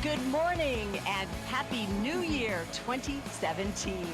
Good morning and Happy New Year 2017.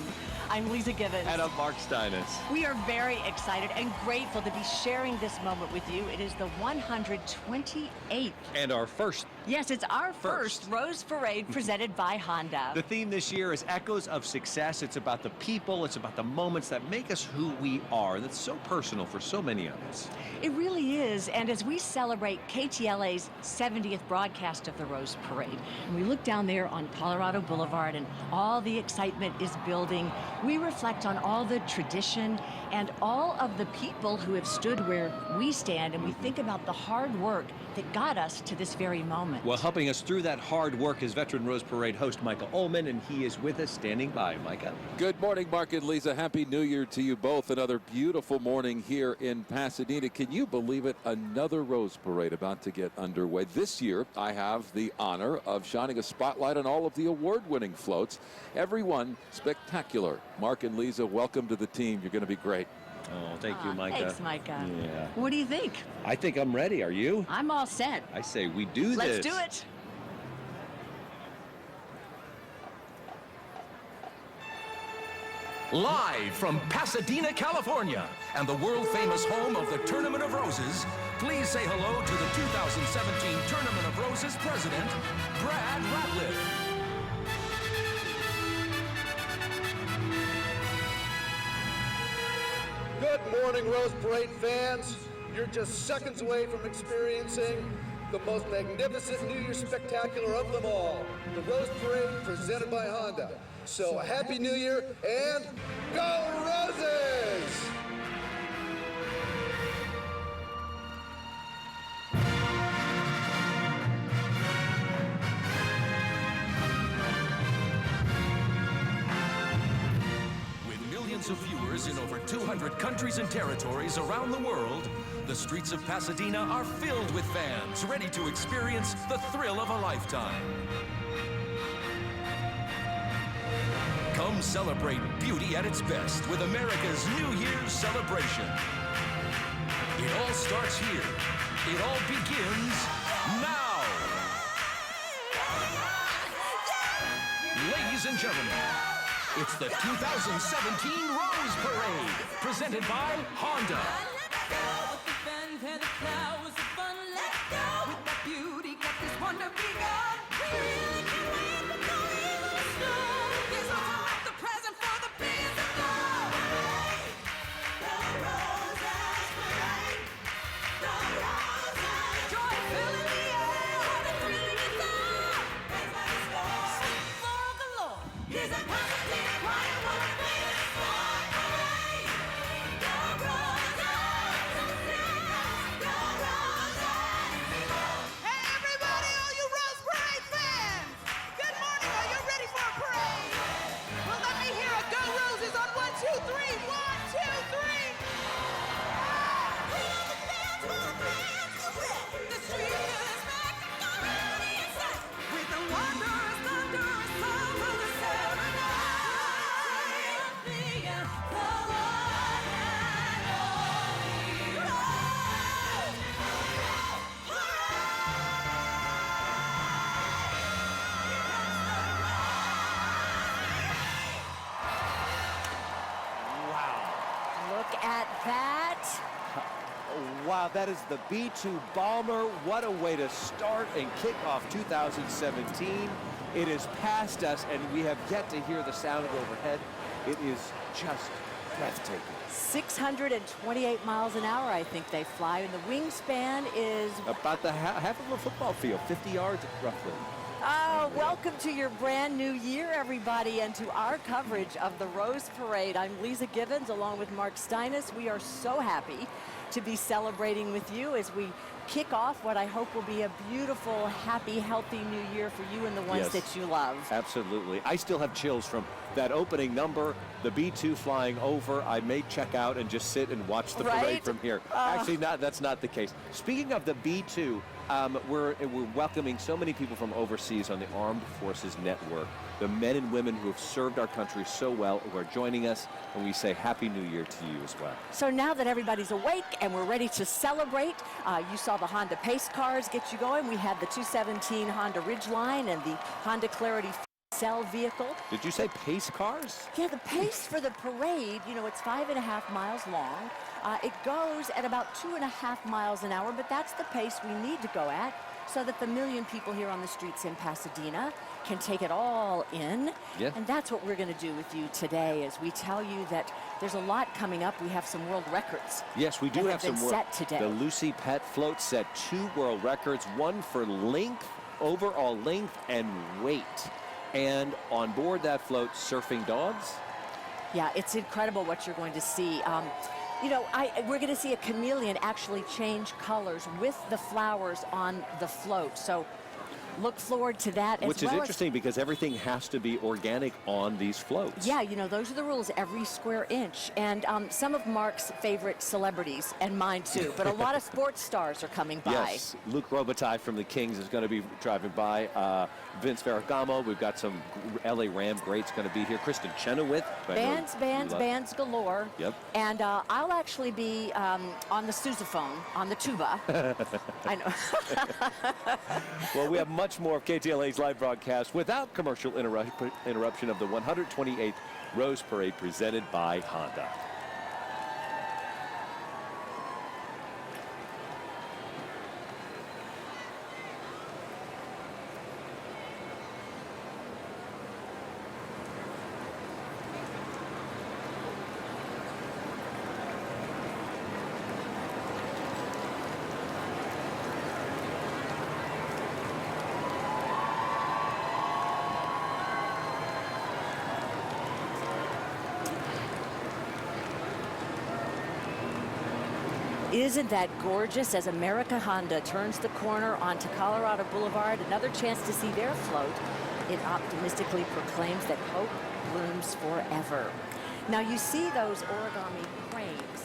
I'm Leeza Gibbons. And I'm Mark Steines. We are very excited and grateful to be sharing this moment with you. It is the 128th. And our first. Yes, it's our first Rose Parade presented by Honda. The theme this year is Echoes of Success. It's about the people. It's about the moments that make us who we are. That's so personal for so many of us. It really is. And as we celebrate KTLA's 70th broadcast of the Rose Parade, and we look down there on Colorado Boulevard and all the excitement is building, we reflect on all the tradition and all of the people who have stood where we stand, and we think about the hard work that got us to this very moment. Well, helping us through that hard work is veteran Rose Parade host Micah Ullman, and he is with us standing by. Micah. Good morning, Mark and Leeza. Happy New Year to you both. Another beautiful morning here in Pasadena. Can you believe it? Another Rose Parade about to get underway. This year, I have the honor of shining a spotlight on all of the award-winning floats. Everyone spectacular. Mark and Leeza, welcome to the team. You're going to be great. Oh, thank you, Micah. Thanks, Micah. Yeah. What do you think? I think I'm ready. Are you? I'm all set. I say we do this. Let's do it. Live from Pasadena, California, and the world-famous home of the Tournament of Roses, please say hello to the 2017 Tournament of Roses president, Brad Ratliff. Good morning, Rose Parade fans. You're just seconds away from experiencing the most magnificent New Year spectacular of them all, the Rose Parade presented by Honda. So Happy New Year and go Roses! Of viewers in over 200 countries and territories around the world, the streets of Pasadena are filled with fans ready to experience the thrill of a lifetime. Come celebrate beauty at its best with America's New Year's celebration. It all starts here. It all begins now. Ladies and gentlemen, it's the 2017 Rose Parade, presented by Honda. Let go with the fanfare, the flowers of fun. Let go with that beauty, got this wonder begun. We really can't wait for no evil snow. Here's a heart, the present for the bees of love. The Roses Parade, the Roses. Joy filling the air, what a thrilling it's all. Everybody's going, sing for the Lord. Here's a positive. At that. Wow, that is the B-2 Bomber. What a way to start and kick off 2017. It is past us, and we have yet to hear the sound overhead. It is just breathtaking. 628 miles an hour, I think they fly, and the wingspan is about the half of a football field, 50 yards roughly. Welcome to your brand new year, everybody, and to our coverage of the Rose Parade. I'm Leeza Gibbons, along with Mark Steines. We are so happy to be celebrating with you as we kick off what I hope will be a beautiful, happy, healthy new year for you and the ones that you love. Absolutely. I still have chills from that opening number, the B-2 flying over. I may check out and just sit and watch the parade from here. Actually, that's not the case. Speaking of the B-2, we're welcoming so many people from overseas on the Armed Forces Network, the men and women who have served our country so well, who are joining us, and we say Happy New Year to you as well. So now that everybody's awake and we're ready to celebrate, you saw the Honda Pace cars get you going. We had the 217 Honda Ridgeline and the Honda Clarity Cell vehicle. Did you say pace cars? Yeah, the pace for the parade, you know, it's 5.5 miles long. It goes at about 2.5 miles an hour, but that's the pace we need to go at so that the million people here on the streets in Pasadena can take it all in. Yeah. And that's what we're going to do with you today as we tell you that there's a lot coming up. We have some world records. Yes, we do have some set today. The Lucy Pet float set 2 world records, one for length, overall length, and weight. And on board that float, surfing dogs. Yeah, it's incredible what you're going to see. You know, we're going to see a chameleon actually change colors with the flowers on the float. So look forward to that. Which is interesting because everything has to be organic on these floats. Yeah, you know, those are the rules, every square inch. And some of Mark's favorite celebrities, and mine too, but a lot of sports stars are coming by. Yes, Luke Robitaille from the Kings is going to be driving by. Vince Ferragamo, we've got some LA Ram greats going to be here. Kristen Chenoweth. Bands galore. Yep. And I'll actually be on the sousaphone, on the tuba. I know. Well, we have much more of KTLA's live broadcast without commercial interruption of the 128th Rose Parade presented by Honda. Isn't that gorgeous as America Honda turns the corner onto Colorado Boulevard? Another chance to see their float. It optimistically proclaims that hope blooms forever. Now you see those origami cranes.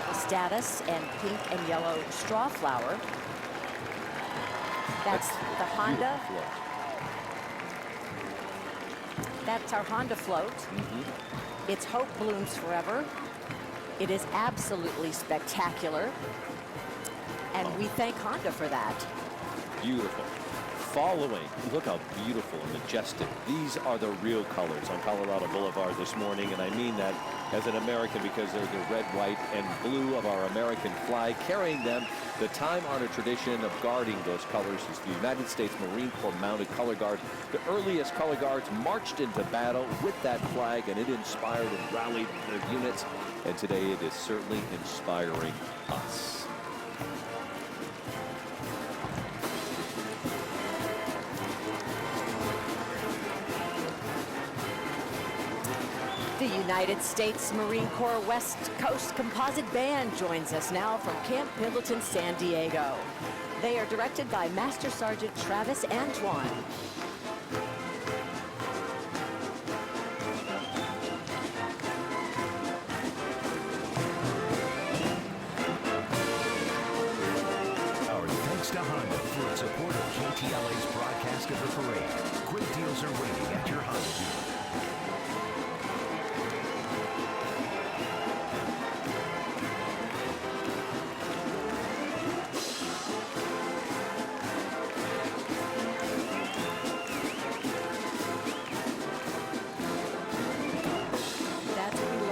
The status and pink and yellow straw flower. That's the Honda. That's our Honda float. Its hope blooms forever. It is absolutely spectacular. And we thank Honda for that. Beautiful. Following, look how beautiful and majestic. These are the real colors on Colorado Boulevard this morning, and I mean that as an American because they're the red, white, and blue of our American flag. Carrying them, the time-honored tradition of guarding those colors is the United States Marine Corps Mounted Color Guard. The earliest color guards marched into battle with that flag, and it inspired and rallied their units, and today it is certainly inspiring us. The United States Marine Corps West Coast Composite Band joins us now from Camp Pendleton, San Diego. They are directed by Master Sergeant Travis Antoine. Our thanks to Honda for its support of KTLA's broadcast of the parade. Great deals are waiting at your Honda dealer.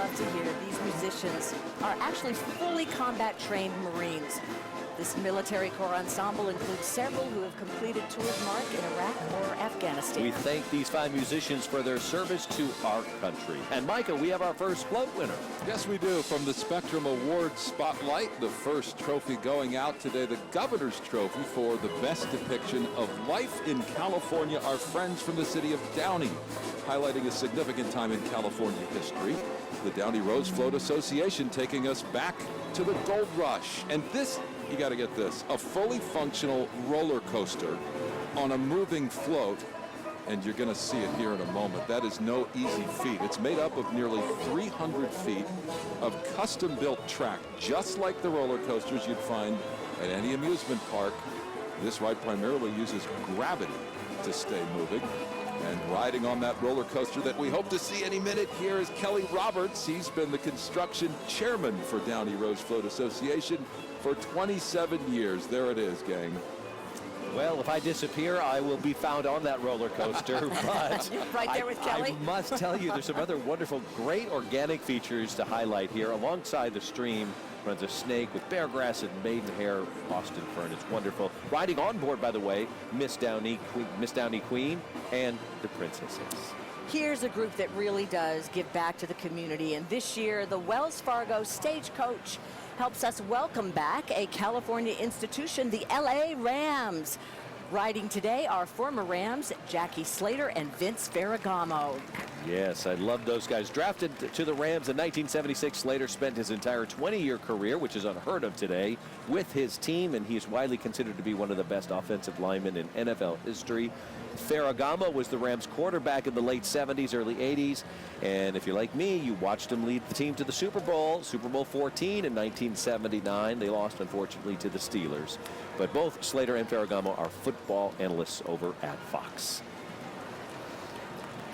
To hear these musicians are actually fully combat-trained Marines. This military corps ensemble includes several who have completed tours, Mark, in Iraq or Afghanistan. We thank these fine musicians for their service to our country. And Micah, we have our first float winner. Yes, we do. From the Spectrum Awards Spotlight, the first trophy going out today, the Governor's Trophy for the best depiction of life in California. Our friends from the city of Downey, highlighting a significant time in California history. The Downey Rose Float Association taking us back to the Gold Rush. And this, you got to get this, a fully functional roller coaster on a moving float and you're going to see it here in a moment. That is no easy feat. It's made up of nearly 300 feet of custom-built track, just like the roller coasters you'd find at any amusement park. This ride primarily uses gravity to stay moving. And riding on that roller coaster that we hope to see any minute here is Kelly Roberts. He's been the construction chairman for Downey Rose Float Association for 27 years. There it is, gang. Well, if I disappear, I will be found on that roller coaster. But Right there with Kelly. I must tell you, there's some other wonderful, great organic features to highlight here. Alongside the stream runs a snake with bear grass and maidenhair Boston fern. It's wonderful. Riding on board, by the way, Miss Downey Queen and the princesses. Here's a group that really does give back to the community, and this year the Wells Fargo Stagecoach helps us welcome back a California institution, the LA Rams. Riding today are former Rams Jackie Slater and Vince Ferragamo. Yes, I love those guys. Drafted to the Rams in 1976, Slater spent his entire 20-year career, which is unheard of today, with his team, and he's widely considered to be one of the best offensive linemen in NFL history. Ferragamo was the Rams quarterback in the late 70s, early 80s, and if you're like me, you watched him lead the team to the Super Bowl 14 in 1979. They lost, unfortunately, to the Steelers. But both Slater and Ferragamo are football analysts over at Fox.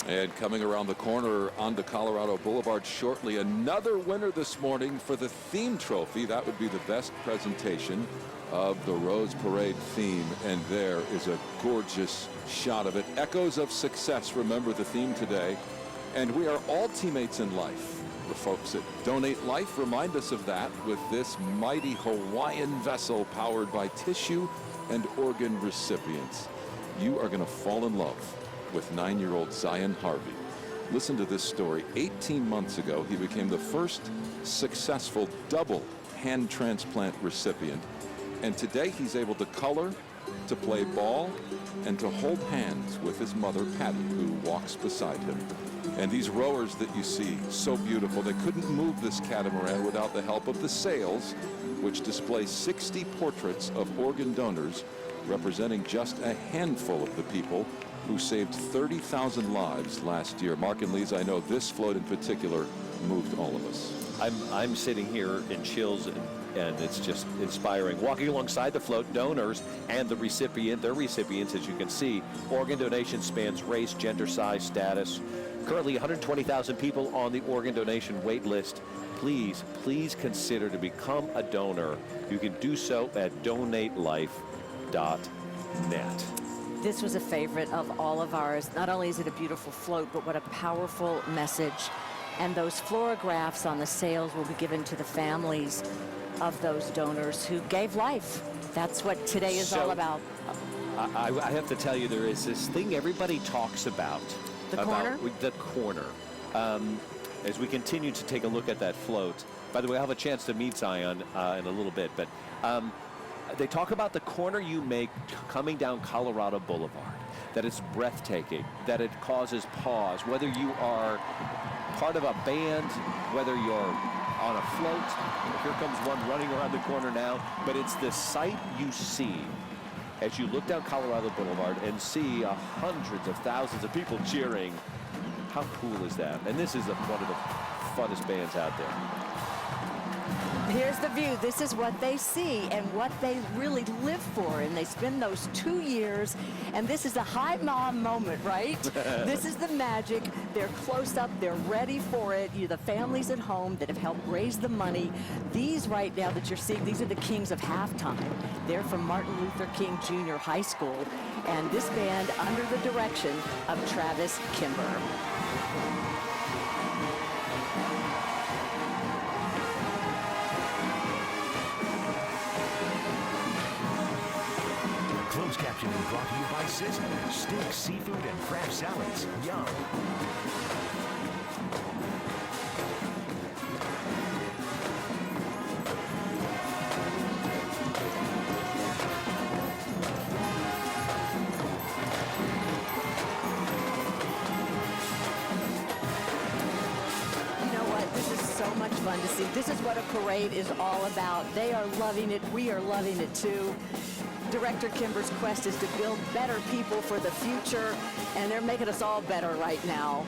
And coming around the corner onto Colorado Boulevard shortly, another winner this morning for the theme trophy. That would be the best presentation of the Rose Parade theme, and there is a gorgeous shot of it. Echoes of success, remember the theme today. And we are all teammates in life. The folks that donate life remind us of that with this mighty Hawaiian vessel powered by tissue and organ recipients. You are going to fall in love with 9-year-old Zion Harvey. Listen to this story. 18 months ago, he became the first successful double hand transplant recipient. And today he's able to color, to play ball, and to hold hands with his mother, Patty, who walks beside him. And these rowers that you see, so beautiful, they couldn't move this catamaran without the help of the sails, which display 60 portraits of organ donors representing just a handful of the people who saved 30,000 lives last year. Mark and Leeza, I know this float in particular moved all of us. I'm sitting here in chills, and it's just inspiring. Walking alongside the float donors and the recipient, their recipients, as you can see, organ donation spans race, gender, size, status. Currently 120,000 people on the organ donation wait list. Please consider to become a donor. You can do so at donatelife.net. This was a favorite of all of ours. Not only is it a beautiful float, but what a powerful message. And those fluorographs on the sails will be given to the families of those donors who gave life. That's what today is all about. I have to tell you, there is this thing everybody talks about. The corner? The corner. As we continue to take a look at that float. By the way, I'll have a chance to meet Zion in a little bit, but they talk about the corner you make coming down Colorado Boulevard, that it's breathtaking, that it causes pause, whether you are part of a band, whether you're on a float. Here comes one running around the corner now, but it's the sight you see as you look down Colorado Boulevard and see hundreds of thousands of people cheering. How cool is that? And this is one of the funnest bands out there. Here's the view. This is what they see and what they really live for. And they spend those 2 years. And this is a hi mom moment, right? This is the magic. They're close up. They're ready for it. The families at home that have helped raise the money. These right now that you're seeing, these are the Kings of Halftime. They're from Martin Luther King Jr. High School. And this band under the direction of Travis Kimber. Closed captioning brought to you by Sizzler. Steak, seafood, and crab salads. Yum. Fun to see. This is what a parade is all about. They are loving it. We are loving it too. Director Kimber's quest is to build better people for the future, and they're making us all better right now.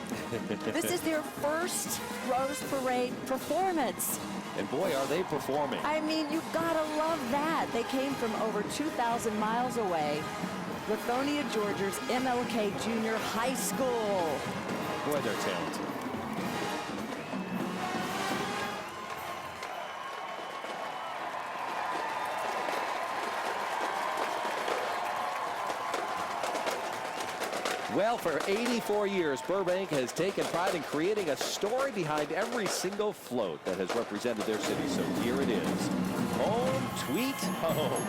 This is their first Rose Parade performance. And boy, are they performing. I mean, you've got to love that. They came from over 2,000 miles away. Lithonia, Georgia's MLK Junior High School. Boy, they're talented. Well, for 84 years, Burbank has taken pride in creating a story behind every single float that has represented their city. So here it is. Home sweet home.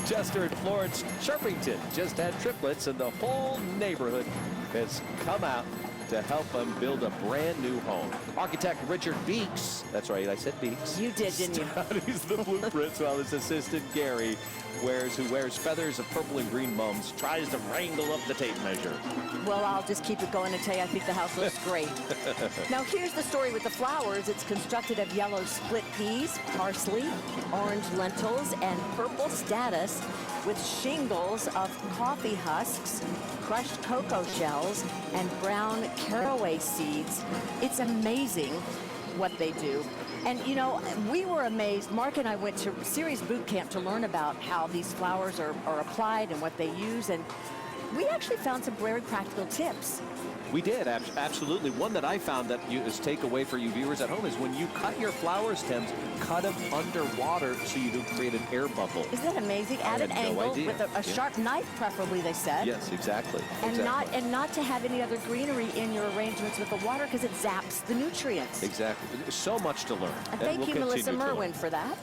Jester and Florence Sharpington just had triplets, and the whole neighborhood has come out to help them build a brand new home. Architect Richard Beeks, that's right, I said Beeks. You did, didn't you? Studies the blueprints while his assistant Gary, who wears feathers of purple and green mums, tries to wrangle up the tape measure. Well, I'll just keep it going and tell you I think the house looks great. Now, here's the story with the flowers. It's constructed of yellow split peas, parsley, orange lentils, and purple statice with shingles of coffee husks, crushed cocoa shells, and brown caraway seeds. It's amazing what they do. And, you know, we were amazed. Mark and I went to series boot camp to learn about how these flowers are applied and what they use. And we actually found some very practical tips. We did, absolutely. One that I found that is take away for you viewers at home is when you cut your flower stems, cut them underwater so you don't create an air bubble. Isn't that amazing? At an angle with a sharp knife, preferably, they said. Yes, exactly. And not to have any other greenery in your arrangements with the water because it zaps the nutrients. Exactly. There's so much to learn. And thank you, Melissa Merwin, for that.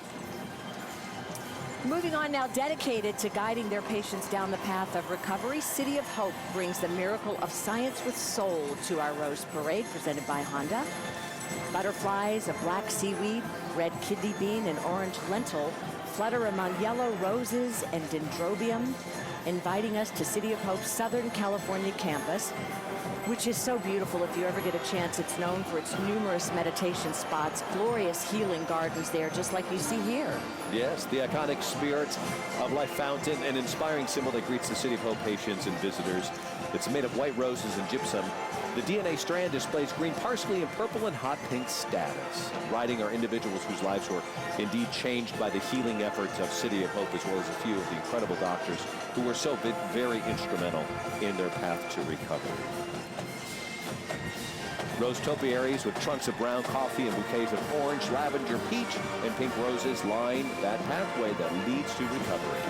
Moving on now, dedicated to guiding their patients down the path of recovery, City of Hope brings the miracle of science with soul to our Rose Parade, presented by Honda. Butterflies of black seaweed, red kidney bean, and orange lentil flutter among yellow roses and dendrobium, inviting us to City of Hope's Southern California campus, which is so beautiful if you ever get a chance. It's known for its numerous meditation spots, glorious healing gardens there, just like you see here. Yes, the iconic Spirit of Life fountain, an inspiring symbol that greets the City of Hope patients and visitors. It's made of white roses and gypsum. The DNA strand displays green parsley and purple and hot pink status. Riding are individuals whose lives were indeed changed by the healing efforts of City of Hope, as well as a few of the incredible doctors who were so very instrumental in their path to recovery. Rose topiaries with trunks of brown coffee and bouquets of orange, lavender, peach, and pink roses line that pathway that leads to recovery.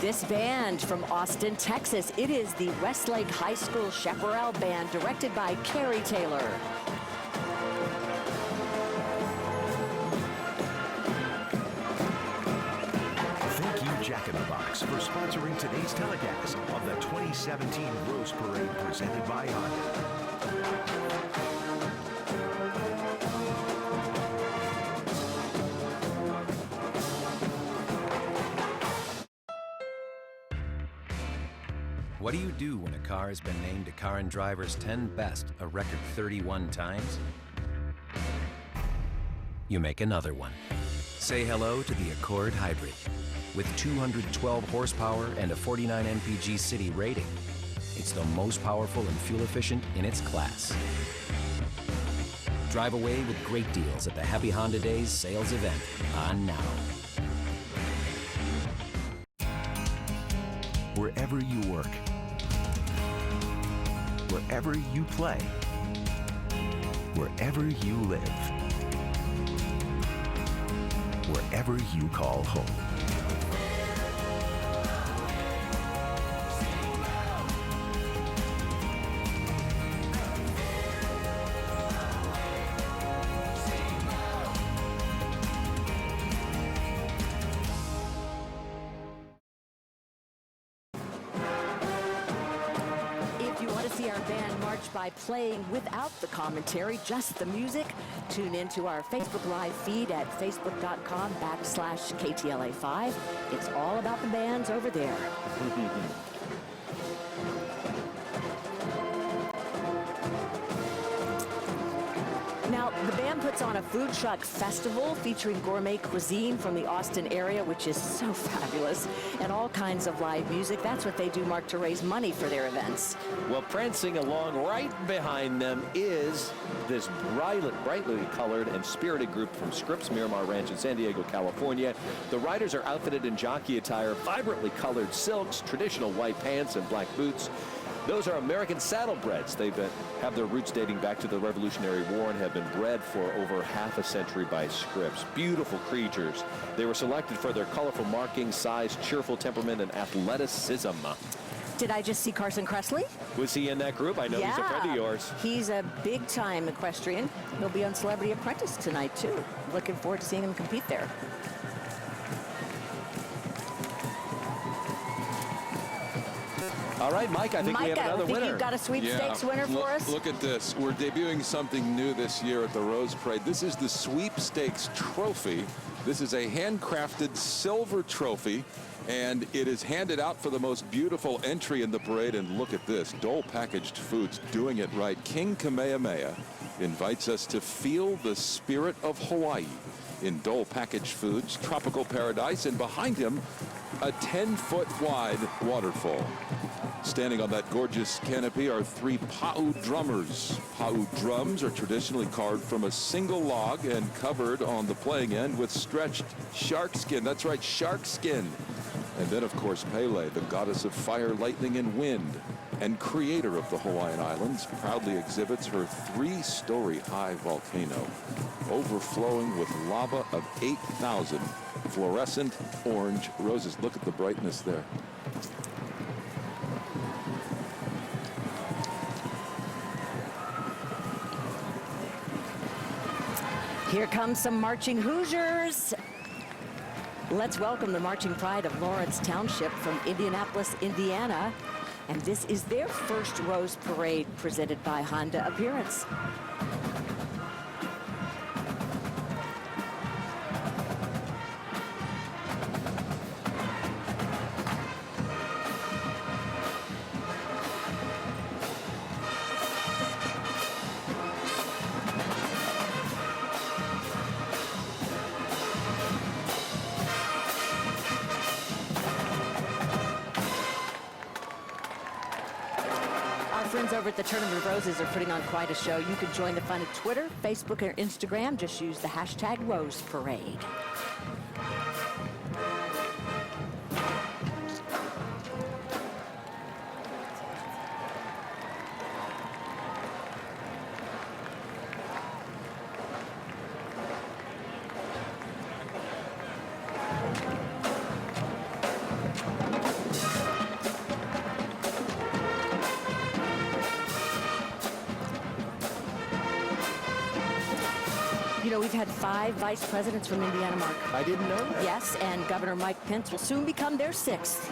This band from Austin, Texas, it is the Westlake High School Chaparral Band, directed by Carrie Taylor. Thank you, Jack in the Box, for sponsoring today's telecast of the 2017 Rose Parade presented by Honda. What do you do when a car has been named to Car and Driver's 10 Best a record 31 times? You make another one. Say hello to the Accord Hybrid. With 212 horsepower and a 49 mpg city rating, it's the most powerful and fuel efficient in its class. Drive away with great deals at the Happy Honda Days sales event on now. Wherever you work, wherever you play, wherever you live, wherever you call home. By playing without the commentary, just the music, tune into our Facebook Live feed at facebook.com/KTLA5. It's all about the bands over there. Now, the band puts puts on a food truck festival featuring gourmet cuisine from the Austin area, which is so fabulous, and all kinds of live music. That's what they do, Mark, to raise money for their events. Well, prancing along right behind them is this brightly colored and spirited group from Scripps Miramar Ranch in San Diego, California. The riders are outfitted in jockey attire, vibrantly colored silks, traditional white pants, and black boots. Those are American saddlebreds. They have their roots dating back to the Revolutionary War and have been bred for over half a century by Scripps. Beautiful creatures. They were selected for their colorful markings, size, cheerful temperament, and athleticism. Did I just see Carson Kressley? Was he in that group? I know he's a friend of yours. He's a big-time equestrian. He'll be on Celebrity Apprentice tonight, too. Looking forward to seeing him compete there. All right, Mike, I think we have another winner. You've got a sweepstakes winner for us? Look at this. We're debuting something new this year at the Rose Parade. This is the sweepstakes trophy. This is a handcrafted silver trophy, and it is handed out for the most beautiful entry in the parade. And look at this. Dole Packaged Foods doing it right. King Kamehameha invites us to feel the spirit of Hawaii in Dole Packaged Foods, Tropical Paradise, and behind him, a 10-foot wide waterfall. Standing on that gorgeous canopy are 3 pa'u drummers. Pa'u drums are traditionally carved from a single log and covered on the playing end with stretched shark skin. That's right, shark skin. And then, of course, Pele, the goddess of fire, lightning, and wind, and creator of the Hawaiian Islands, proudly exhibits her 3-story high volcano, overflowing with lava of 8,000 fluorescent orange roses. Look at the brightness there. Here comes some marching Hoosiers. Let's welcome the marching pride of Lawrence Township from Indianapolis, Indiana. And this is their first Rose Parade presented by Honda appearance. Friends over at the Tournament of Roses are putting on quite a show. You can join the fun at Twitter, Facebook, or Instagram. Just use the hashtag Rose Parade. You know, we've had 5 vice presidents from Indiana, Mark. I didn't know that. Yes, and Governor Mike Pence will soon become their 6th.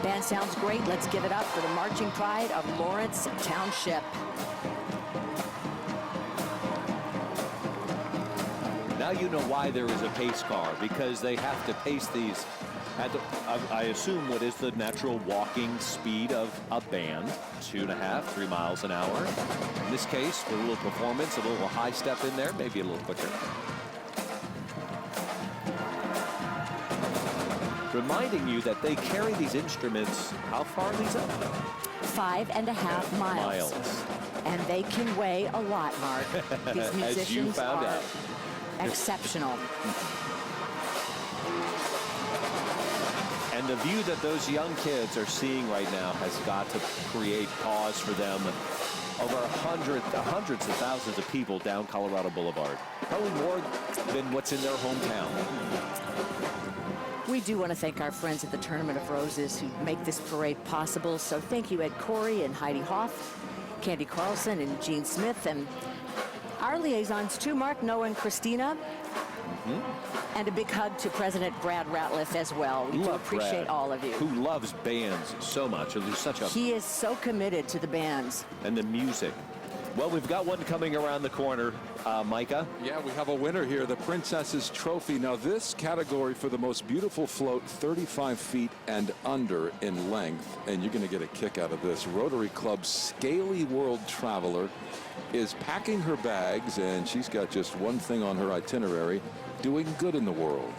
Band sounds great. Let's give it up for the marching pride of Lawrence Township. Now you know why there is a pace car, because they have to pace these at the, I assume what is the natural walking speed of a band, 2.5, 3 miles an hour. In this case, with a little performance, a little high step in there, maybe a little quicker. Reminding you that they carry these instruments, how far are these up? 5.5 miles. And they can weigh a lot, Mark. These musicians As you found out. Exceptional. And the view that those young kids are seeing right now has got to create pause for them. Over hundreds of thousands of people down Colorado Boulevard. Probably more than what's in their hometown. We do want to thank our friends at the Tournament of Roses who make this parade possible. So thank you, Ed Corey and Heidi Hoff, Candy Carlson and Gene Smith, and our liaisons too, Mark, Noah and Christina. And a big hug to President Brad Ratliff as well. We do appreciate all of you. Who loves bands so much. There's such a... He is so committed to the bands. And the music. Well, we've got one coming around the corner, Micah. Yeah, we have a winner here, the Princess's Trophy. Now, this category for the most beautiful float, 35 feet and under in length, and you're going to get a kick out of this. Rotary Club's Scaly World Traveler is packing her bags, and she's got just one thing on her itinerary, doing good in the world.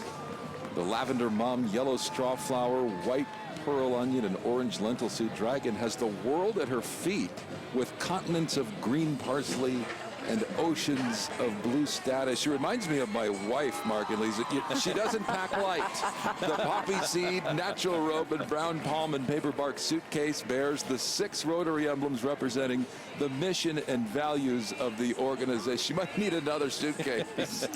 The Lavender Mum, Yellow Straw Flower, White Pearl Onion, and Orange Lentil Seed Dragon has the world at her feet with continents of green parsley and oceans of blue status. She reminds me of my wife, Mark and Leeza. She doesn't pack light. The poppy seed, natural robe, and brown palm and paper bark suitcase bears the 6 Rotary emblems representing the mission and values of the organization. She might need another suitcase.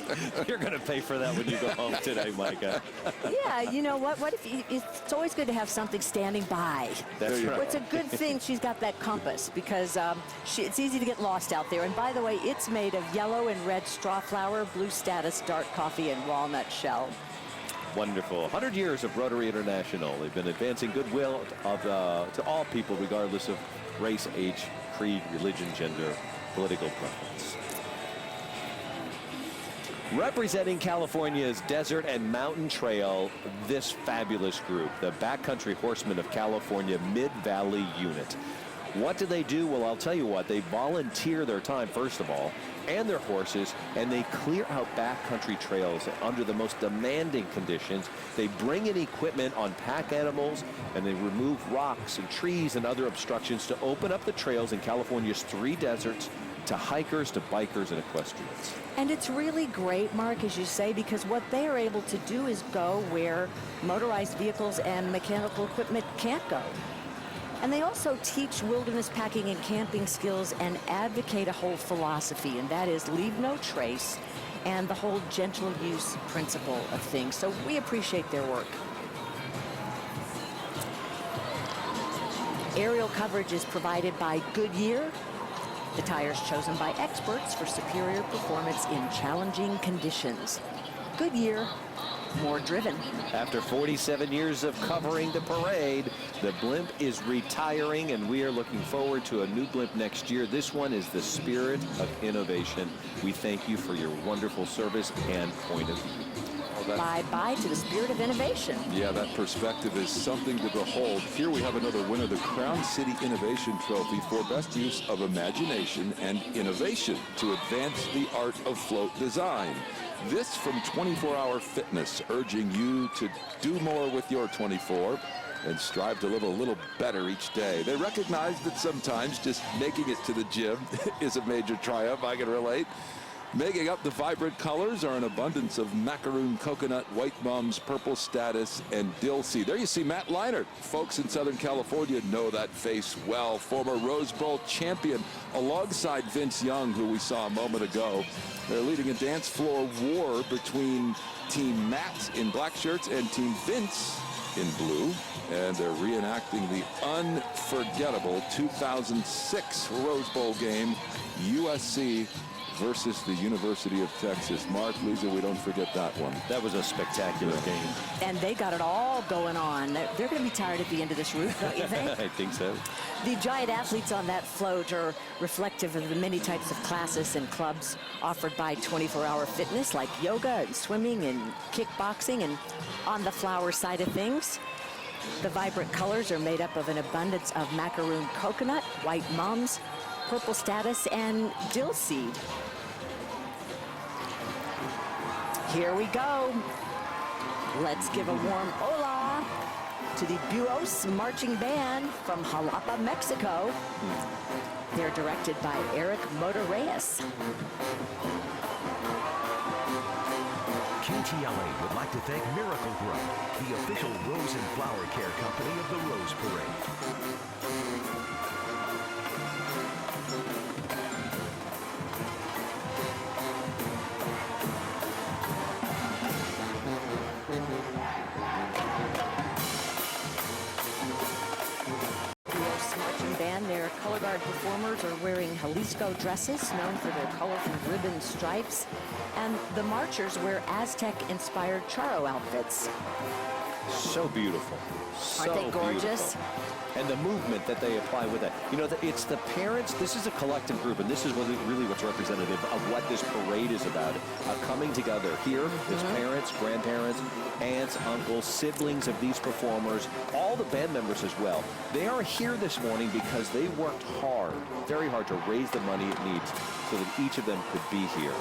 You're going to pay for that when you go home today, Micah. Yeah, you know what? What if it's always good to have something standing by. That's right. Well, it's a good thing she's got that compass because it's easy to get lost out there. And by the way, it's made of yellow and red straw flower, blue status, dark coffee, and walnut shell. Wonderful. 100 years of Rotary International. They've been advancing goodwill to all people, regardless of race, age, creed, religion, gender, political preference. Representing California's desert and mountain trail, this fabulous group, the Backcountry Horsemen of California Mid-Valley Unit. What do they do? Well, I'll tell you what. They volunteer their time, first of all, and their horses, and they clear out backcountry trails under the most demanding conditions. They bring in equipment on pack animals, and they remove rocks and trees and other obstructions to open up the trails in California's 3 deserts to hikers, to bikers, and equestrians. And it's really great, Mark, as you say, because what they are able to do is go where motorized vehicles and mechanical equipment can't go. And they also teach wilderness packing and camping skills and advocate a whole philosophy, and that is leave no trace and the whole gentle use principle of things. So we appreciate their work. Aerial coverage is provided by Goodyear, the tires chosen by experts for superior performance in challenging conditions. Goodyear, more driven. After 47 years of covering the parade, the blimp is retiring, and we are looking forward to a new blimp next year. This one is the spirit of innovation. We thank you for your wonderful service and point of view. Bye-bye to the spirit of innovation. Yeah, that perspective is something to behold. Here we have another winner, the Crown City Innovation Trophy for best use of imagination and innovation to advance the art of float design. This from 24 Hour Fitness, urging you to do more with your 24 and strive to live a little better each day. They recognize that sometimes just making it to the gym is a major triumph. I can relate. Making up the vibrant colors are an abundance of macaroon, coconut, white mums, purple status, and dill seed. There you see Matt Leinart. Folks in Southern California know that face well. Former Rose Bowl champion alongside Vince Young, who we saw a moment ago. They're leading a dance floor war between Team Matt in black shirts and Team Vince in blue. And they're reenacting the unforgettable 2006 Rose Bowl game, USC versus the University of Texas. Mark, Leeza, we don't forget that one. That was a spectacular game. And they got it all going on. They're going to be tired at the end of this route, don't you think? I think so. The giant athletes on that float are reflective of the many types of classes and clubs offered by 24 Hour Fitness, like yoga and swimming and kickboxing. And on the flower side of things, the vibrant colors are made up of an abundance of macaroon coconut, white mums, purple status, and dill seed. Here we go. Let's give a warm hola to the Búhos marching band from Jalapa, Mexico. They're directed by Eric Motorreyes. KTLA would like to thank Miracle Grow, the official rose and flower care company of the Rose Parade. Their color guard performers are wearing Jalisco dresses, known for their colorful ribbon stripes, and the marchers wear Aztec-inspired charro outfits. So beautiful. So Aren't they gorgeous? Beautiful. And the movement that they apply with it. You know, it's the parents. This is a collective group, and this is really what's representative of what this parade is about. Coming together here is parents, grandparents, aunts, uncles, siblings of these performers, all the band members as well. They are here this morning because they worked hard, very hard, to raise the money it needs so that each of them could be here.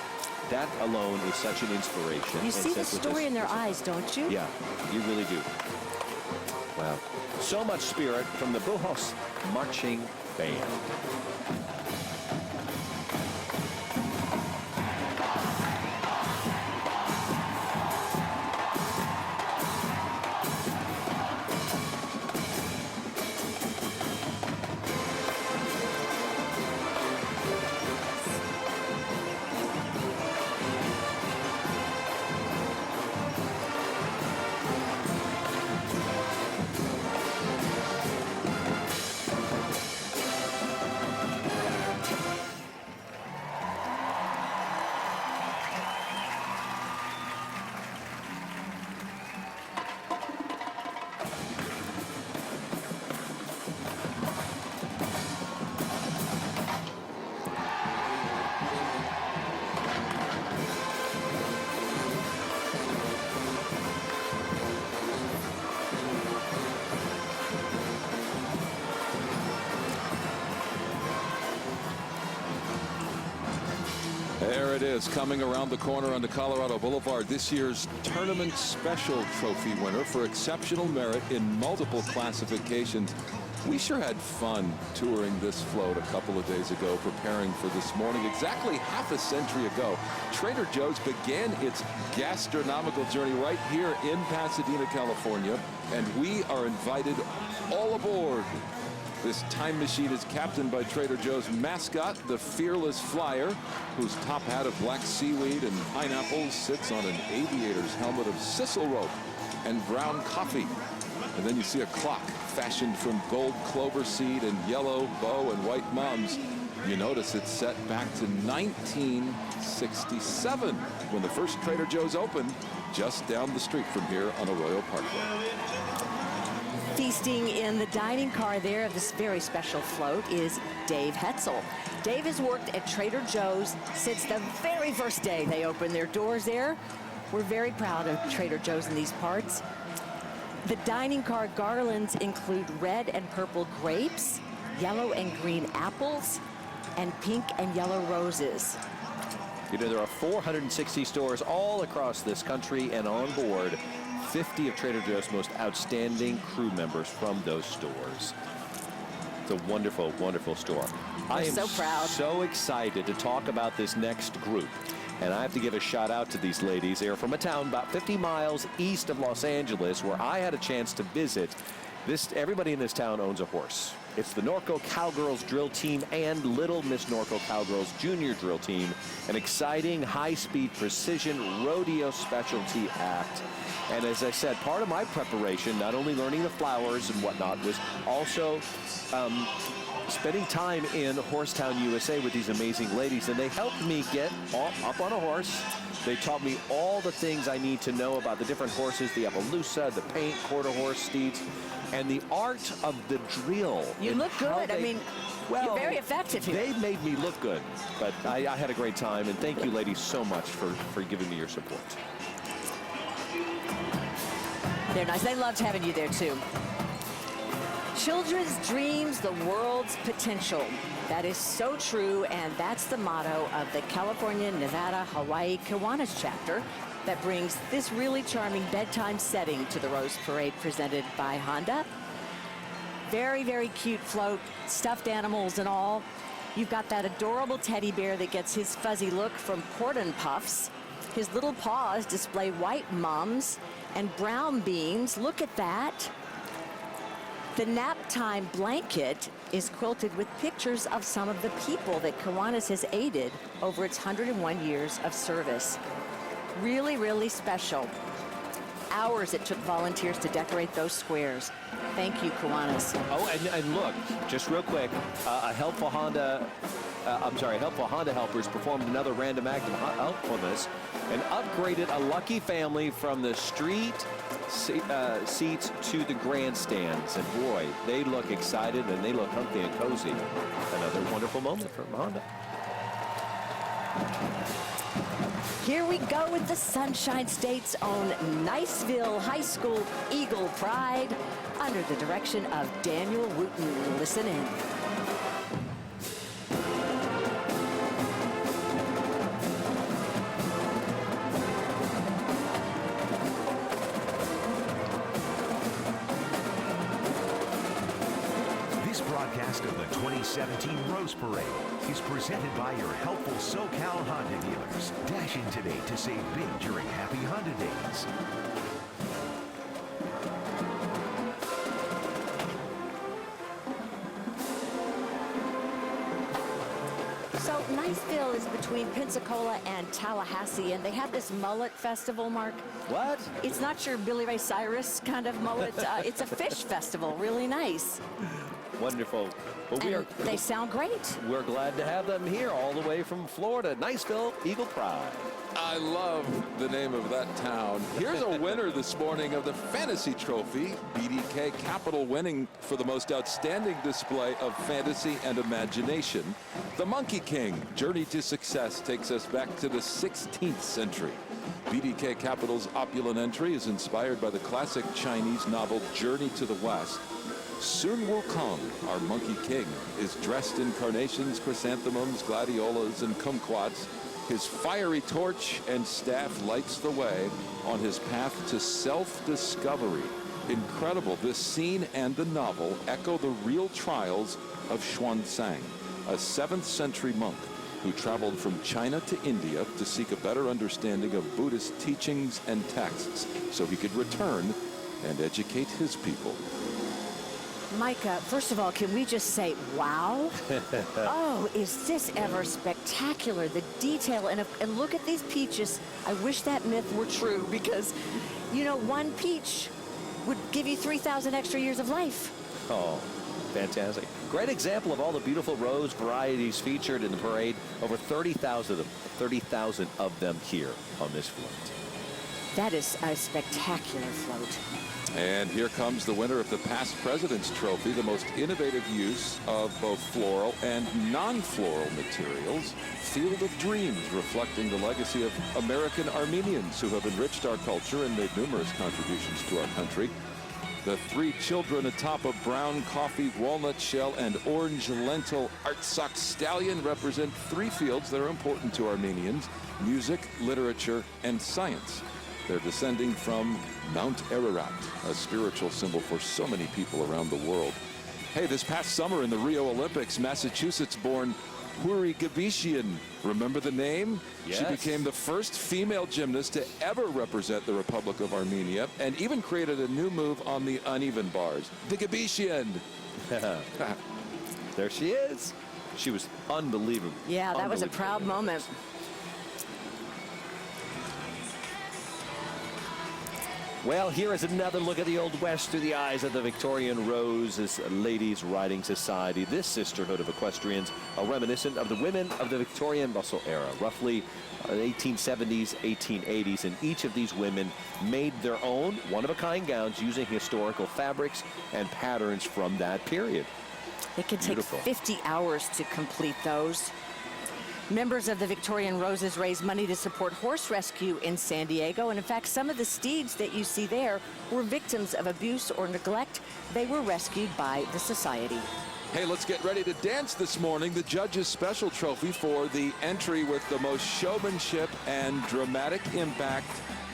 That alone is such an inspiration. You see the story in their eyes, don't you? Yeah, you really do. Wow. So much spirit from the Búhos marching band. There it is, coming around the corner onto Colorado Boulevard, this year's tournament special trophy winner for exceptional merit in multiple classifications. We sure had fun touring this float a couple of days ago, preparing for this morning. Exactly half a century ago, Trader Joe's began its gastronomical journey right here in Pasadena, California, and we are invited all aboard. This time machine is captained by Trader Joe's mascot, the Fearless Flyer, whose top hat of black seaweed and pineapples sits on an aviator's helmet of sisal rope and brown coffee. And then you see a clock fashioned from gold clover seed and yellow bow and white mums. You notice it's set back to 1967, when the first Trader Joe's opened just down the street from here on Arroyo Parkway. Feasting in the dining car there of this very special float is Dave Hetzel. Dave has worked at Trader Joe's since the very first day they opened their doors there. We're very proud of Trader Joe's in these parts. The dining car garlands include red and purple grapes, yellow and green apples, and pink and yellow roses. You know, there are 460 stores all across this country, and on board 50 of Trader Joe's most outstanding crew members from those stores. It's a wonderful, wonderful store. I am so proud. So excited to talk about this next group. And I have to give a shout out to these ladies. They are from a town about 50 miles east of Los Angeles, where I had a chance to visit. Everybody in this town owns a horse. It's the Norco Cowgirls drill team and Little Miss Norco Cowgirls junior drill team, an exciting high-speed precision rodeo specialty act. And as I said, part of my preparation, not only learning the flowers and whatnot, was also spending time in Horsetown, USA with these amazing ladies. And they helped me get up on a horse. They taught me all the things I need to know about the different horses, the Appaloosa, the paint, quarter horse steeds, and the art of the drill. You look good. I mean, you're very effective here. They made me look good, but I had a great time, and thank you, ladies, so much for giving me your support. They're nice. They loved having you there, too. Children's dreams, the world's potential. That is so true, and that's the motto of the California, Nevada, Hawaii Kiwanis chapter that brings this really charming bedtime setting to the Rose Parade presented by Honda. Very, very cute float, stuffed animals and all. You've got that adorable teddy bear that gets his fuzzy look from Porton Puffs. His little paws display white mums and brown beans. Look at that. The nap time blanket is quilted with pictures of some of the people that Kiwanis has aided over its 101 years of service. Really, really special. Hours it took volunteers to decorate those squares. Thank you, Kiwanis. Oh, and look, just real quick, helpful Honda helpers performed another random act of helpfulness and upgraded a lucky family from the street seats to the grandstands. And boy, they look excited and they look comfy and cozy. Another wonderful moment from Honda. Here we go with the Sunshine State's own Niceville High School Eagle Pride under the direction of Daniel Wooten. Listen in. This broadcast of the 2017 Rose Parade is presented by your helpful SoCal Honda dealers. Dash in today to save big during Happy Honda Days. So Niceville is between Pensacola and Tallahassee, and they have this mullet festival, Mark. What? It's not your Billy Ray Cyrus kind of mullet. It's a fish festival, really nice. Wonderful. Well, They sound great. we're glad to have them here all the way from Florida. Niceville Eagle Pride. I love the name of that town. Here's a winner this morning of the Fantasy Trophy. BDK Capital winning for the most outstanding display of fantasy and imagination. The Monkey King, Journey to Success, takes us back to the 16th century. BDK Capital's opulent entry is inspired by the classic Chinese novel Journey to the West. Sun Wukong, our Monkey King, is dressed in carnations, chrysanthemums, gladiolas, and kumquats. His fiery torch and staff lights the way on his path to self-discovery. Incredible. This scene and the novel echo the real trials of Xuanzang, a 7th century monk who traveled from China to India to seek a better understanding of Buddhist teachings and texts so he could return and educate his people. Micah, first of all, can we just say, wow? Oh, is this ever spectacular? The detail, and look at these peaches. I wish that myth were true because, you know, one peach would give you 3,000 extra years of life. Oh, fantastic. Great example of all the beautiful rose varieties featured in the parade. Over 30,000 of them here on this float. That is a spectacular float. And here comes the winner of the Past President's Trophy, the most innovative use of both floral and non-floral materials. Field of Dreams, reflecting the legacy of American Armenians who have enriched our culture and made numerous contributions to our country. The three children atop a brown coffee, walnut shell, and orange lentil Artsakh stallion represent three fields that are important to Armenians: music, literature, and science. They're descending from Mount Ararat, a spiritual symbol for so many people around the world. Hey, this past summer in the Rio Olympics, Massachusetts-born Huri Gabishian, remember the name? Yes. She became the first female gymnast to ever represent the Republic of Armenia and even created a new move on the uneven bars, the Gabishian. There she is. She was unbelievable. Yeah, that was a proud moment. Well, here is another look at the Old West through the eyes of the Victorian Roses Ladies Riding Society. This sisterhood of equestrians are reminiscent of the women of the Victorian Bustle era, roughly 1870s, 1880s, and each of these women made their own one-of-a-kind gowns using historical fabrics and patterns from that period. It can take Beautiful. 50 hours to complete those. Members of the Victorian Roses raise money to support horse rescue in San Diego. And in fact, some of the steeds that you see there were victims of abuse or neglect. They were rescued by the society. Hey, let's get ready to dance this morning. The judges' special trophy for the entry with the most showmanship and dramatic impact.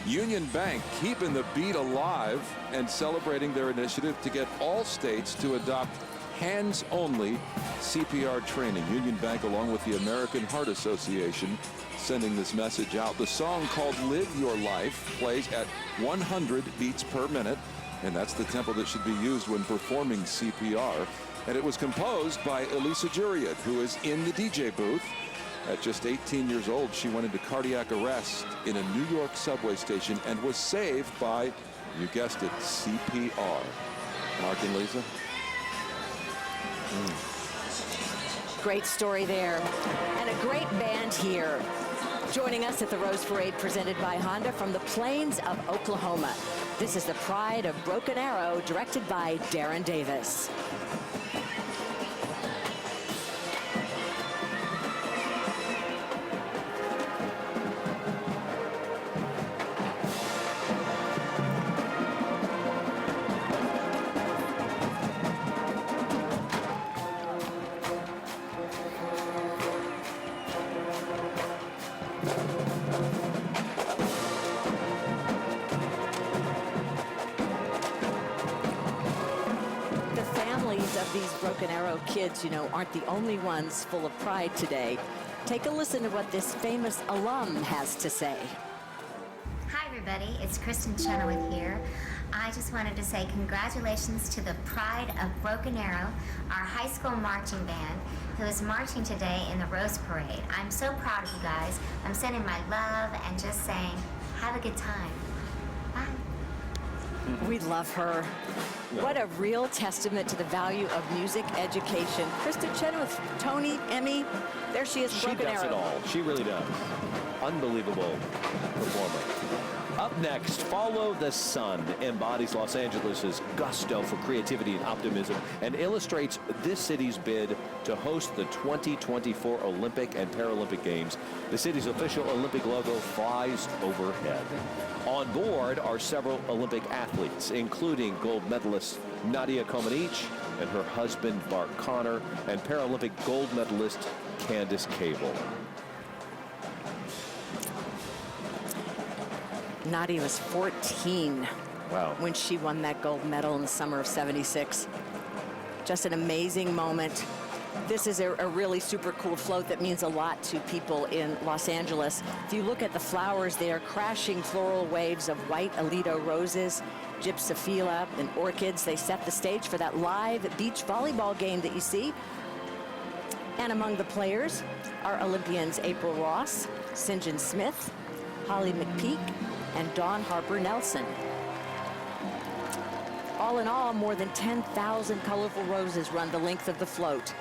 Union Bank keeping the beat alive and celebrating their initiative to get all states to adopt hands-only CPR training. Union Bank, along with the American Heart Association, sending this message out. The song called Live Your Life plays at 100 beats per minute, and that's the tempo that should be used when performing CPR. And it was composed by Leeza Gibbons, who is in the DJ booth. At just 18 years old, she went into cardiac arrest in a New York subway station and was saved by, you guessed it, CPR. Mark and Leeza? Great story there. And a great band here. Joining us at the Rose Parade presented by Honda from the plains of Oklahoma. This is The Pride of Broken Arrow, directed by Darren Davis. Of these Broken Arrow kids, you know, aren't the only ones full of pride today. Take a listen to what this famous alum has to say. Hi everybody, it's Kristen Chenoweth here. I just wanted to say congratulations to the Pride of Broken Arrow, our high school marching band, who is marching today in the Rose Parade. I'm so proud of you guys. I'm sending my love and just saying, have a good time. Bye. We love her. What a real testament to the value of music education. Kristen Chenoweth, Tony, Emmy, there she is, Broken Arrow. She does it all. She really does. Unbelievable performer. Up next, Follow the Sun embodies Los Angeles' gusto for creativity and optimism and illustrates this city's bid to host the 2024 Olympic and Paralympic Games. The city's official Olympic logo flies overhead. On board are several Olympic athletes, including gold medalist Nadia Comaneci and her husband, Mark Connor, and Paralympic gold medalist Candace Cable. Nadia was 14 when she won that gold medal in the summer of '76. Just an amazing moment. This is a really super cool float that means a lot to people in Los Angeles. If you look at the flowers, they are crashing floral waves of white Alito roses, gypsophila, and orchids. They set the stage for that live beach volleyball game that you see. And among the players are Olympians April Ross, St. John Smith, Holly McPeak, and Dawn Harper Nelson. All in all, more than 10,000 colorful roses run the length of the float.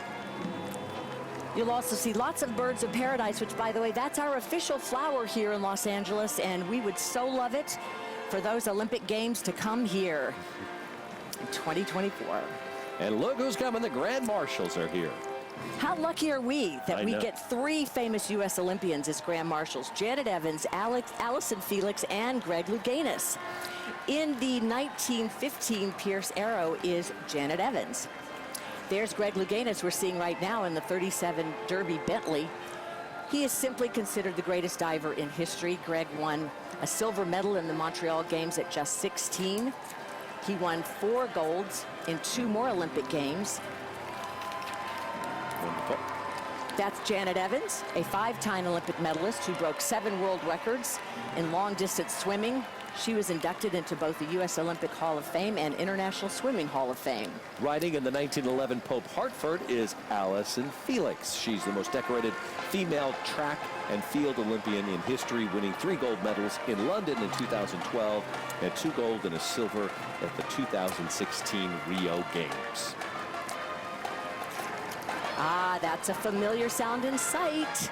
You'll also see lots of birds of paradise, which, by the way, that's our official flower here in Los Angeles, and we would so love it for those Olympic Games to come here in 2024. And look who's coming. The Grand Marshals are here. How lucky are we that we get three famous U.S. Olympians as Grand Marshals: Janet Evans, Allison Felix, and Greg Louganis. In the 1915 Pierce Arrow is Janet Evans. There's Greg Louganis we're seeing right now in the 37 Derby Bentley. He is simply considered the greatest diver in history. Greg won a silver medal in the Montreal Games at just 16. He won 4 golds in 2 more Olympic Games. Wonderful. That's Janet Evans, a 5-time Olympic medalist who broke 7 world records in long-distance swimming. She was inducted into both the U.S. Olympic Hall of Fame and International Swimming Hall of Fame. Riding in the 1911 Pope Hartford is Allison Felix. She's the most decorated female track and field Olympian in history, winning 3 gold medals in London in 2012 and 2 gold and a silver at the 2016 Rio Games. Ah, that's a familiar sound and sight.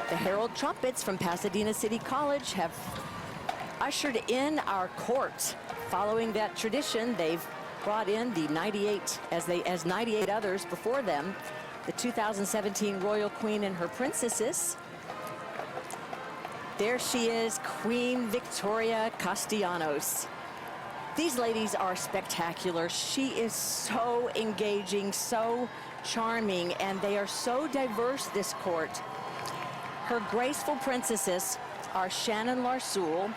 The Herald Trumpets from Pasadena City College have ushered in our court. Following that tradition, they've brought in the 98, as 98 others before them, the 2017 Royal Queen and her princesses. There she is, Queen Victoria Castellanos. These ladies are spectacular. She is so engaging, so charming, and they are so diverse, this court. Her graceful princesses are Shannon Larsoul,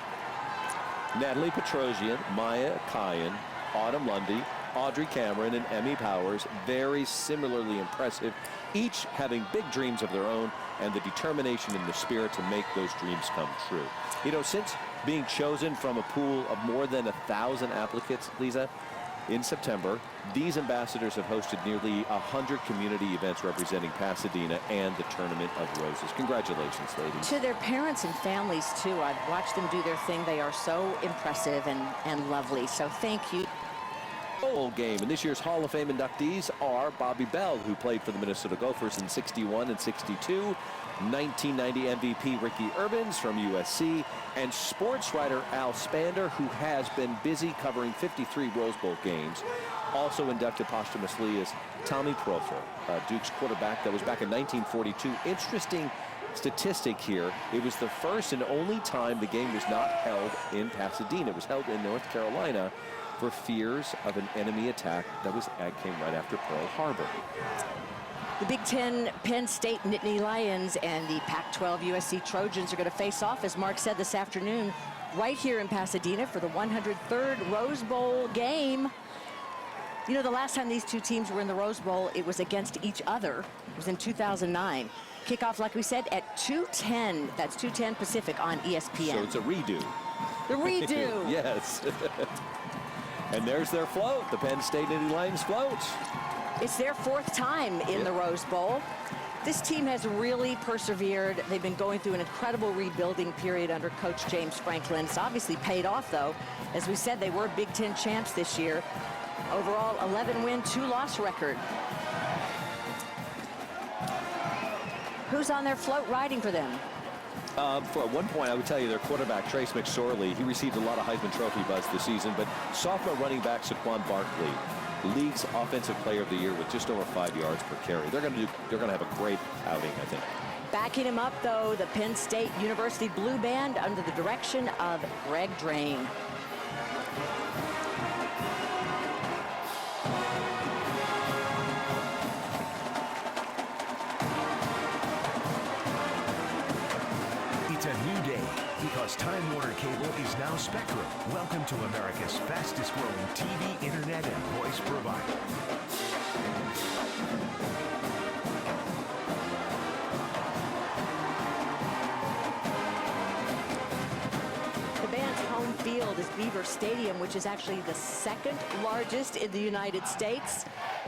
Natalie Petrosian, Maya Kayan, Autumn Lundy, Audrey Cameron, and Emmy Powers, very similarly impressive, each having big dreams of their own and the determination and the spirit to make those dreams come true. You know, since being chosen from a pool of more than 1,000 applicants, Leeza, in September, these ambassadors have hosted nearly 100 community events representing Pasadena and the Tournament of Roses. Congratulations, ladies. To their parents and families, too. I've watched them do their thing. They are so impressive and lovely. So thank you. Bowl game. And this year's Hall of Fame inductees are Bobby Bell, who played for the Minnesota Gophers in '61 and '62, 1990 MVP Ricky Urbans from USC, and sports writer Al Spander, who has been busy covering 53 Rose Bowl games. Also inducted posthumously is Tommy Proffer, Duke's quarterback. That was back in 1942. Interesting statistic here. It was the first and only time the game was not held in Pasadena. It was held in North Carolina for fears of an enemy attack that came right after Pearl Harbor. The Big Ten Penn State Nittany Lions and the Pac-12 USC Trojans are going to face off, as Mark said, this afternoon right here in Pasadena for the 103rd Rose Bowl game. You know, the last time these two teams were in the Rose Bowl, it was against each other. It was in 2009. Kickoff, like we said, at 2:10. That's 2:10 Pacific on ESPN. So it's a redo. The redo. Yes. And there's their float, the Penn State Nittany Lions float. It's their fourth time in the Rose Bowl. This team has really persevered. They've been going through an incredible rebuilding period under Coach James Franklin. It's obviously paid off, though. As we said, they were Big Ten champs this year. Overall, 11-win, 2-loss record. Who's on their float riding for them? For at one point, I would tell you their quarterback, Trace McSorley, he received a lot of Heisman Trophy buzz this season, but sophomore running back Saquon Barkley, the league's offensive player of the year with just over 5 yards per carry. They're going to have a great outing, I think. Backing him up, though, the Penn State University Blue Band under the direction of Greg Drain. It's a new day because Time Warner Cable is now Spectrum. Welcome to America's fastest growing TV, internet, and voice provider. The band's home field is Beaver Stadium, which is actually the second largest in the United States.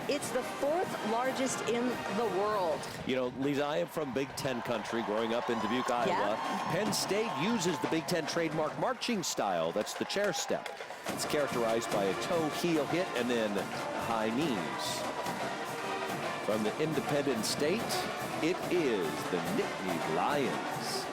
It's the fourth largest in the world. You know, Leeza, I am from Big Ten country, growing up in Dubuque, Iowa. Yeah. Penn State uses the Big Ten trademark marching style. That's the chair step. It's characterized by a toe-heel hit and then high knees. From the independent state, it is the Nittany Lions.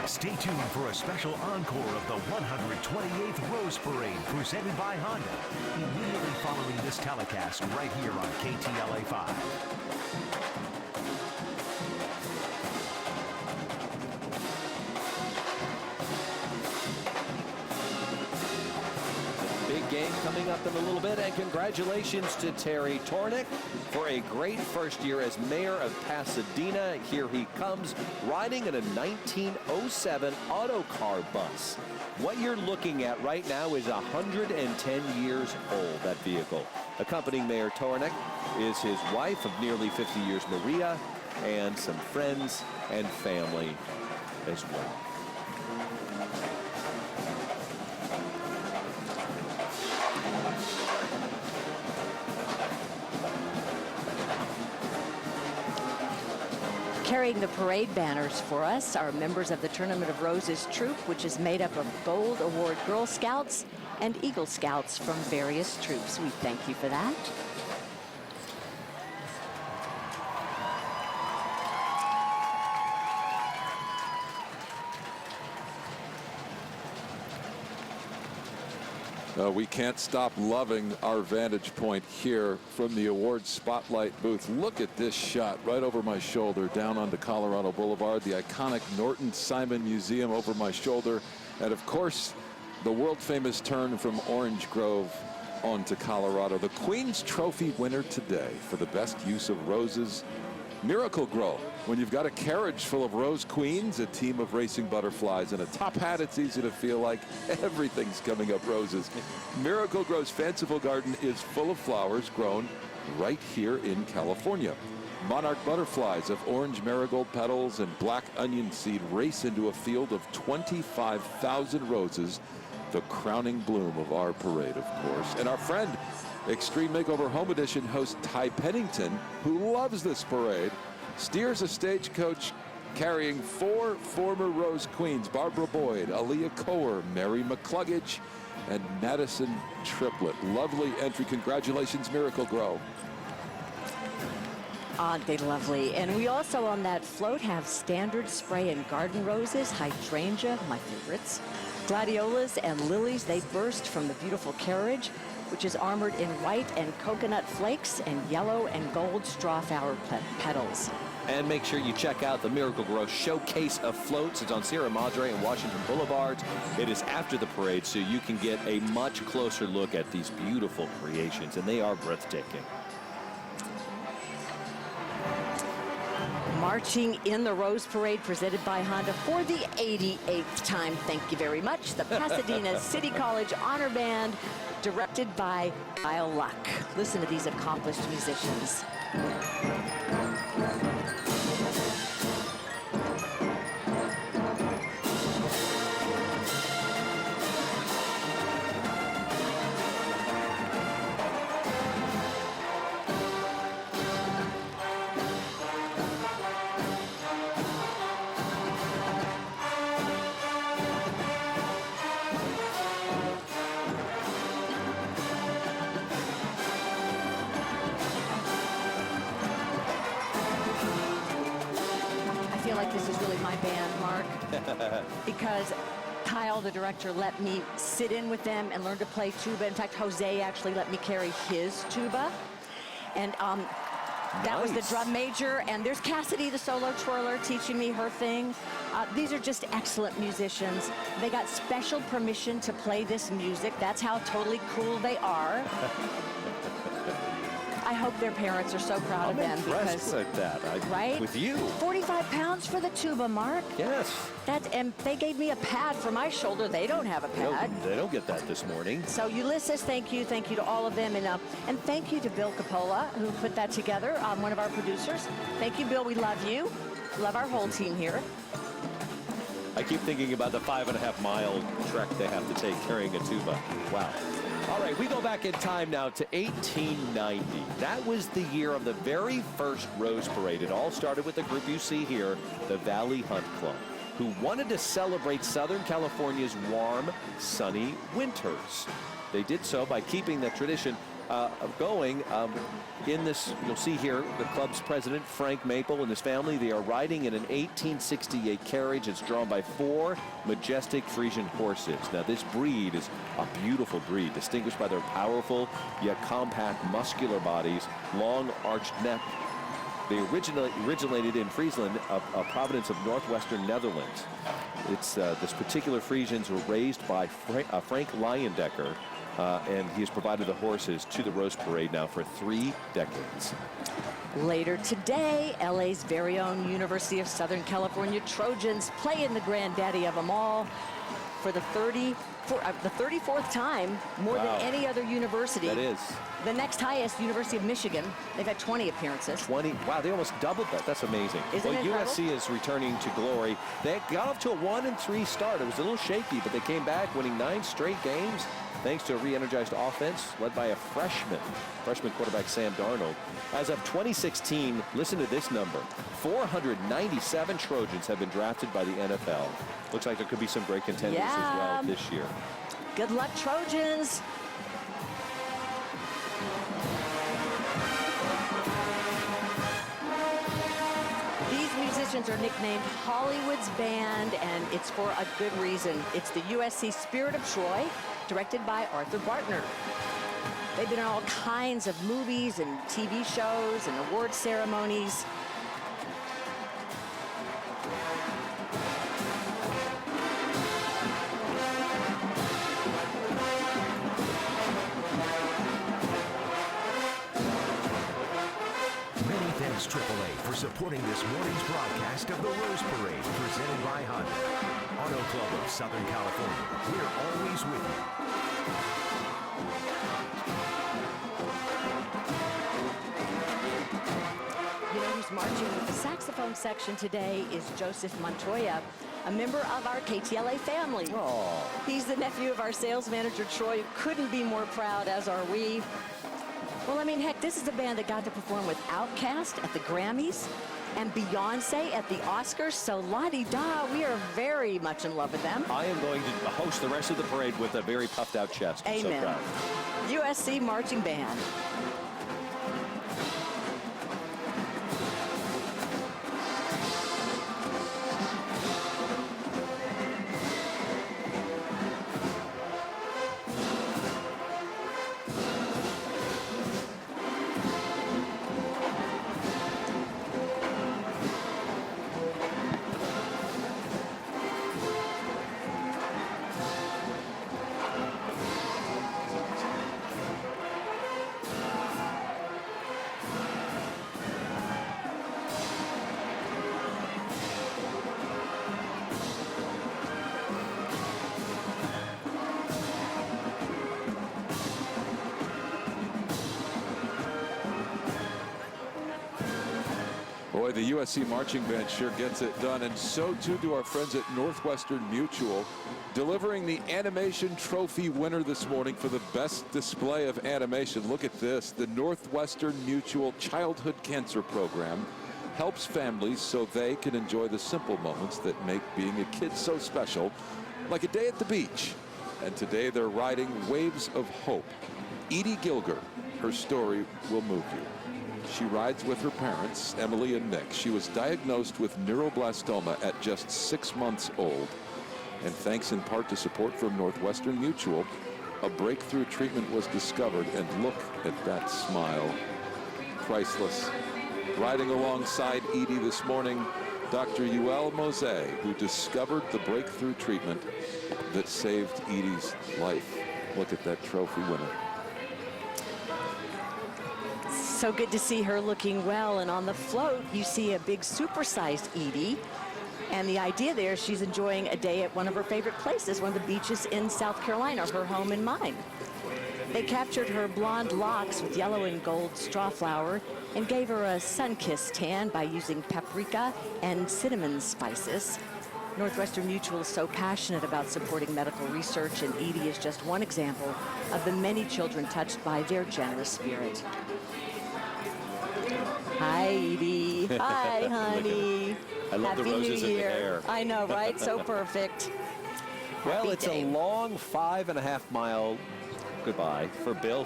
Stay tuned for a special encore of the 128th Rose Parade presented by Honda. Immediately following this telecast right here on KTLA 5. Big game coming up in a little bit, and congratulations to Terry Tornick for a great first year as mayor of Pasadena. Here he comes riding in a 1907 autocar bus. What you're looking at right now is 110 years old, that vehicle. Accompanying Mayor Tornick is his wife of nearly 50 years, Maria, and some friends and family as well. Carrying the parade banners for us are members of the Tournament of Roses troop, which is made up of Gold Award Girl Scouts and Eagle Scouts from various troops. We thank you for that. We can't stop loving our vantage point here from the awards spotlight booth. Look at this shot right over my shoulder down onto Colorado Boulevard, the iconic Norton Simon Museum over my shoulder, and of course the world famous turn from Orange Grove onto Colorado. The Queen's Trophy winner today for the best use of roses, Miracle Grow. When you've got a carriage full of rose queens, a team of racing butterflies, and a top hat, it's easy to feel like everything's coming up roses. Miracle Grow's fanciful garden is full of flowers grown right here in California. Monarch butterflies of orange marigold petals and black onion seed race into a field of 25,000 roses, the crowning bloom of our parade, of course. And our friend, Extreme Makeover Home Edition host Ty Pennington, who loves this parade, steers a stagecoach carrying 4 former Rose Queens, Barbara Boyd, Aaliyah Coer, Mary McCluggage, and Madison Triplett. Lovely entry. Congratulations, Miracle Grow. Aren't they lovely? And we also on that float have standard spray and garden roses, hydrangea, my favorites, gladiolas and lilies. They burst from the beautiful carriage, which is armored in white and coconut flakes and yellow and gold strawflower petals. And make sure you check out the Miracle Grow showcase of floats. It's on Sierra Madre and Washington Boulevards. It is after the parade, so you can get a much closer look at these beautiful creations, and they are breathtaking. Marching in the Rose Parade presented by Honda for the 88th time. Thank you very much. The Pasadena City College Honor Band, directed by Kyle Luck. Listen to these accomplished musicians. This is really my band, Mark, because Kyle, the director, let me sit in with them and learn to play tuba. In fact, Jose actually let me carry his tuba. And that was the drum major. And there's Cassidy, the solo twirler, teaching me her thing. These are just excellent musicians. They got special permission to play this music. That's how totally cool they are. I hope their parents are so proud of them. Impressed with that. Right? With you. 45 pounds for the tuba, Mark. Yes. And they gave me a pad for my shoulder. They don't have a pad. They don't get that this morning. So Ulysses, thank you to all of them, and thank you to Bill Coppola, who put that together, one of our producers. Thank you, Bill. We love you. Love our whole team here. I keep thinking about the 5.5-mile trek they have to take carrying a tuba. Wow. All right, we go back in time now to 1890. That was the year of the very first Rose Parade. It all started with the group you see here, the Valley Hunt Club, who wanted to celebrate Southern California's warm, sunny winters. They did so by keeping the tradition going. In this, you'll see here the club's president, Frank Maple, and his family. They are riding in an 1868 carriage. It's drawn by 4 majestic Frisian horses. Now, this breed is a beautiful breed, distinguished by their powerful yet compact muscular bodies, long arched neck. They originated in Friesland, a province of northwestern Netherlands. It's this particular Frisians were raised by Frank Leyendecker, and he has provided the horses to the Rose Parade now for 3 decades. Later today, LA's very own University of Southern California Trojans play in the granddaddy of them all for the 34th time, more than any other university. That is. The next highest, University of Michigan. They've had 20 appearances. 20. Wow, they almost doubled that. That's amazing. Isn't it incredible? USC is returning to glory. They got off to a 1-3 start. It was a little shaky, but they came back, winning 9 straight games, thanks to a re-energized offense led by a freshman quarterback Sam Darnold. As of 2016, listen to this number: 497 Trojans have been drafted by the NFL. Looks like there could be some great contenders as well this year. Good luck, Trojans. These musicians are nicknamed Hollywood's Band, and it's for a good reason. It's the USC Spirit of Troy, directed by Arthur Bartner. They've been in all kinds of movies and TV shows and award ceremonies. Many thanks, AAA, for supporting this morning's broadcast of the Rose Parade, presented by Honda. Auto Club of Southern California, we're always with you. You know who's marching with the saxophone section today is Joseph Montoya, a member of our KTLA family. Oh. He's the nephew of our sales manager, Troy, who couldn't be more proud, as are we. Well, I mean, heck, this is a band that got to perform with Outkast at the Grammys. and Beyonce at the Oscars. So la-di-da, we are very much in love with them. I am going to host the rest of the parade with a very puffed out chest. I'm Amen. so proud. USC Marching Band. Boy, the USC Marching Band sure gets it done, and so too do our friends at Northwestern Mutual, delivering the animation trophy winner this morning for the best display of animation. Look at this. The Northwestern Mutual Childhood Cancer Program helps families so they can enjoy the simple moments that make being a kid so special, like a day at the beach. And today they're riding waves of hope. Edie Gilger, her story will move you. She rides with her parents, Emily and Nick. She was diagnosed with neuroblastoma at just 6 months old. And thanks in part to support from Northwestern Mutual, a breakthrough treatment was discovered. And look at that smile. Priceless. Riding alongside Edie this morning, Dr. Yuel Mose, who discovered the breakthrough treatment that saved Edie's life. Look at that trophy winner. So good to see her looking well. And on the float, you see a big supersized Edie. And the idea there, she's enjoying a day at one of her favorite places, one of the beaches in South Carolina, her home and mine. They captured her blonde locks with yellow and gold straw flower and gave her a sun-kissed tan by using paprika and cinnamon spices. Northwestern Mutual is so passionate about supporting medical research, and Edie is just one example of the many children touched by their generous spirit. Hi, Edie. Hi, honey. I love Happy the roses New in Year. the hair. I know, right? So perfect. Well, Happy it's day. a long 5.5 mile goodbye for Bill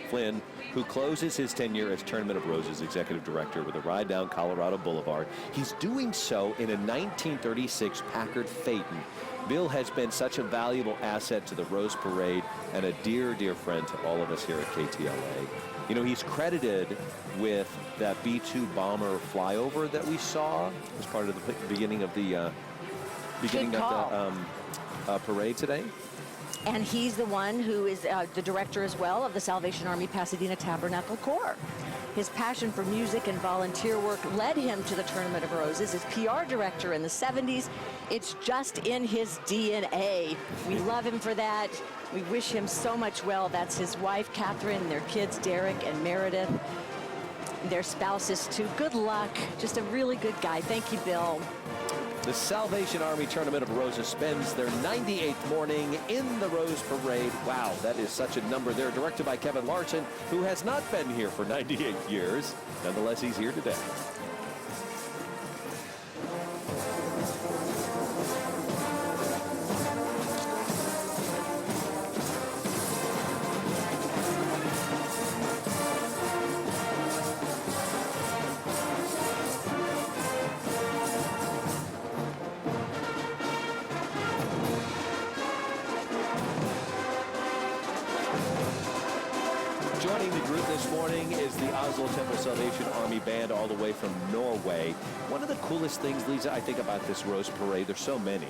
Flynn, who closes his tenure as Tournament of Roses executive director with a ride down Colorado Boulevard. He's doing so in a 1936 Packard Phaeton. Bill has been such a valuable asset to the Rose Parade and a dear, dear friend to all of us here at KTLA. You know, he's credited with that B-2 bomber flyover that we saw as part of the beginning of the parade today. And he's the one who is the director as well of the Salvation Army Pasadena Tabernacle Corps. His passion for music and volunteer work led him to the Tournament of Roses. As PR director in the 70s, it's just in his DNA. We love him for that. We wish him so much well. That's his wife, Catherine, and their kids, Derek and Meredith. Their spouses, too. Good luck. Just a really good guy. Thank you, Bill. The Salvation Army Tournament of Roses spends their 98th morning in the Rose Parade. Wow, that is such a number. They're directed by Kevin Larson, who has not been here for 98 years. Nonetheless, he's here today. Joining the group this morning is the Oslo Temple Salvation Army Band all the way from Norway. One of the coolest things, Leeza, I think about this Rose Parade, there's so many,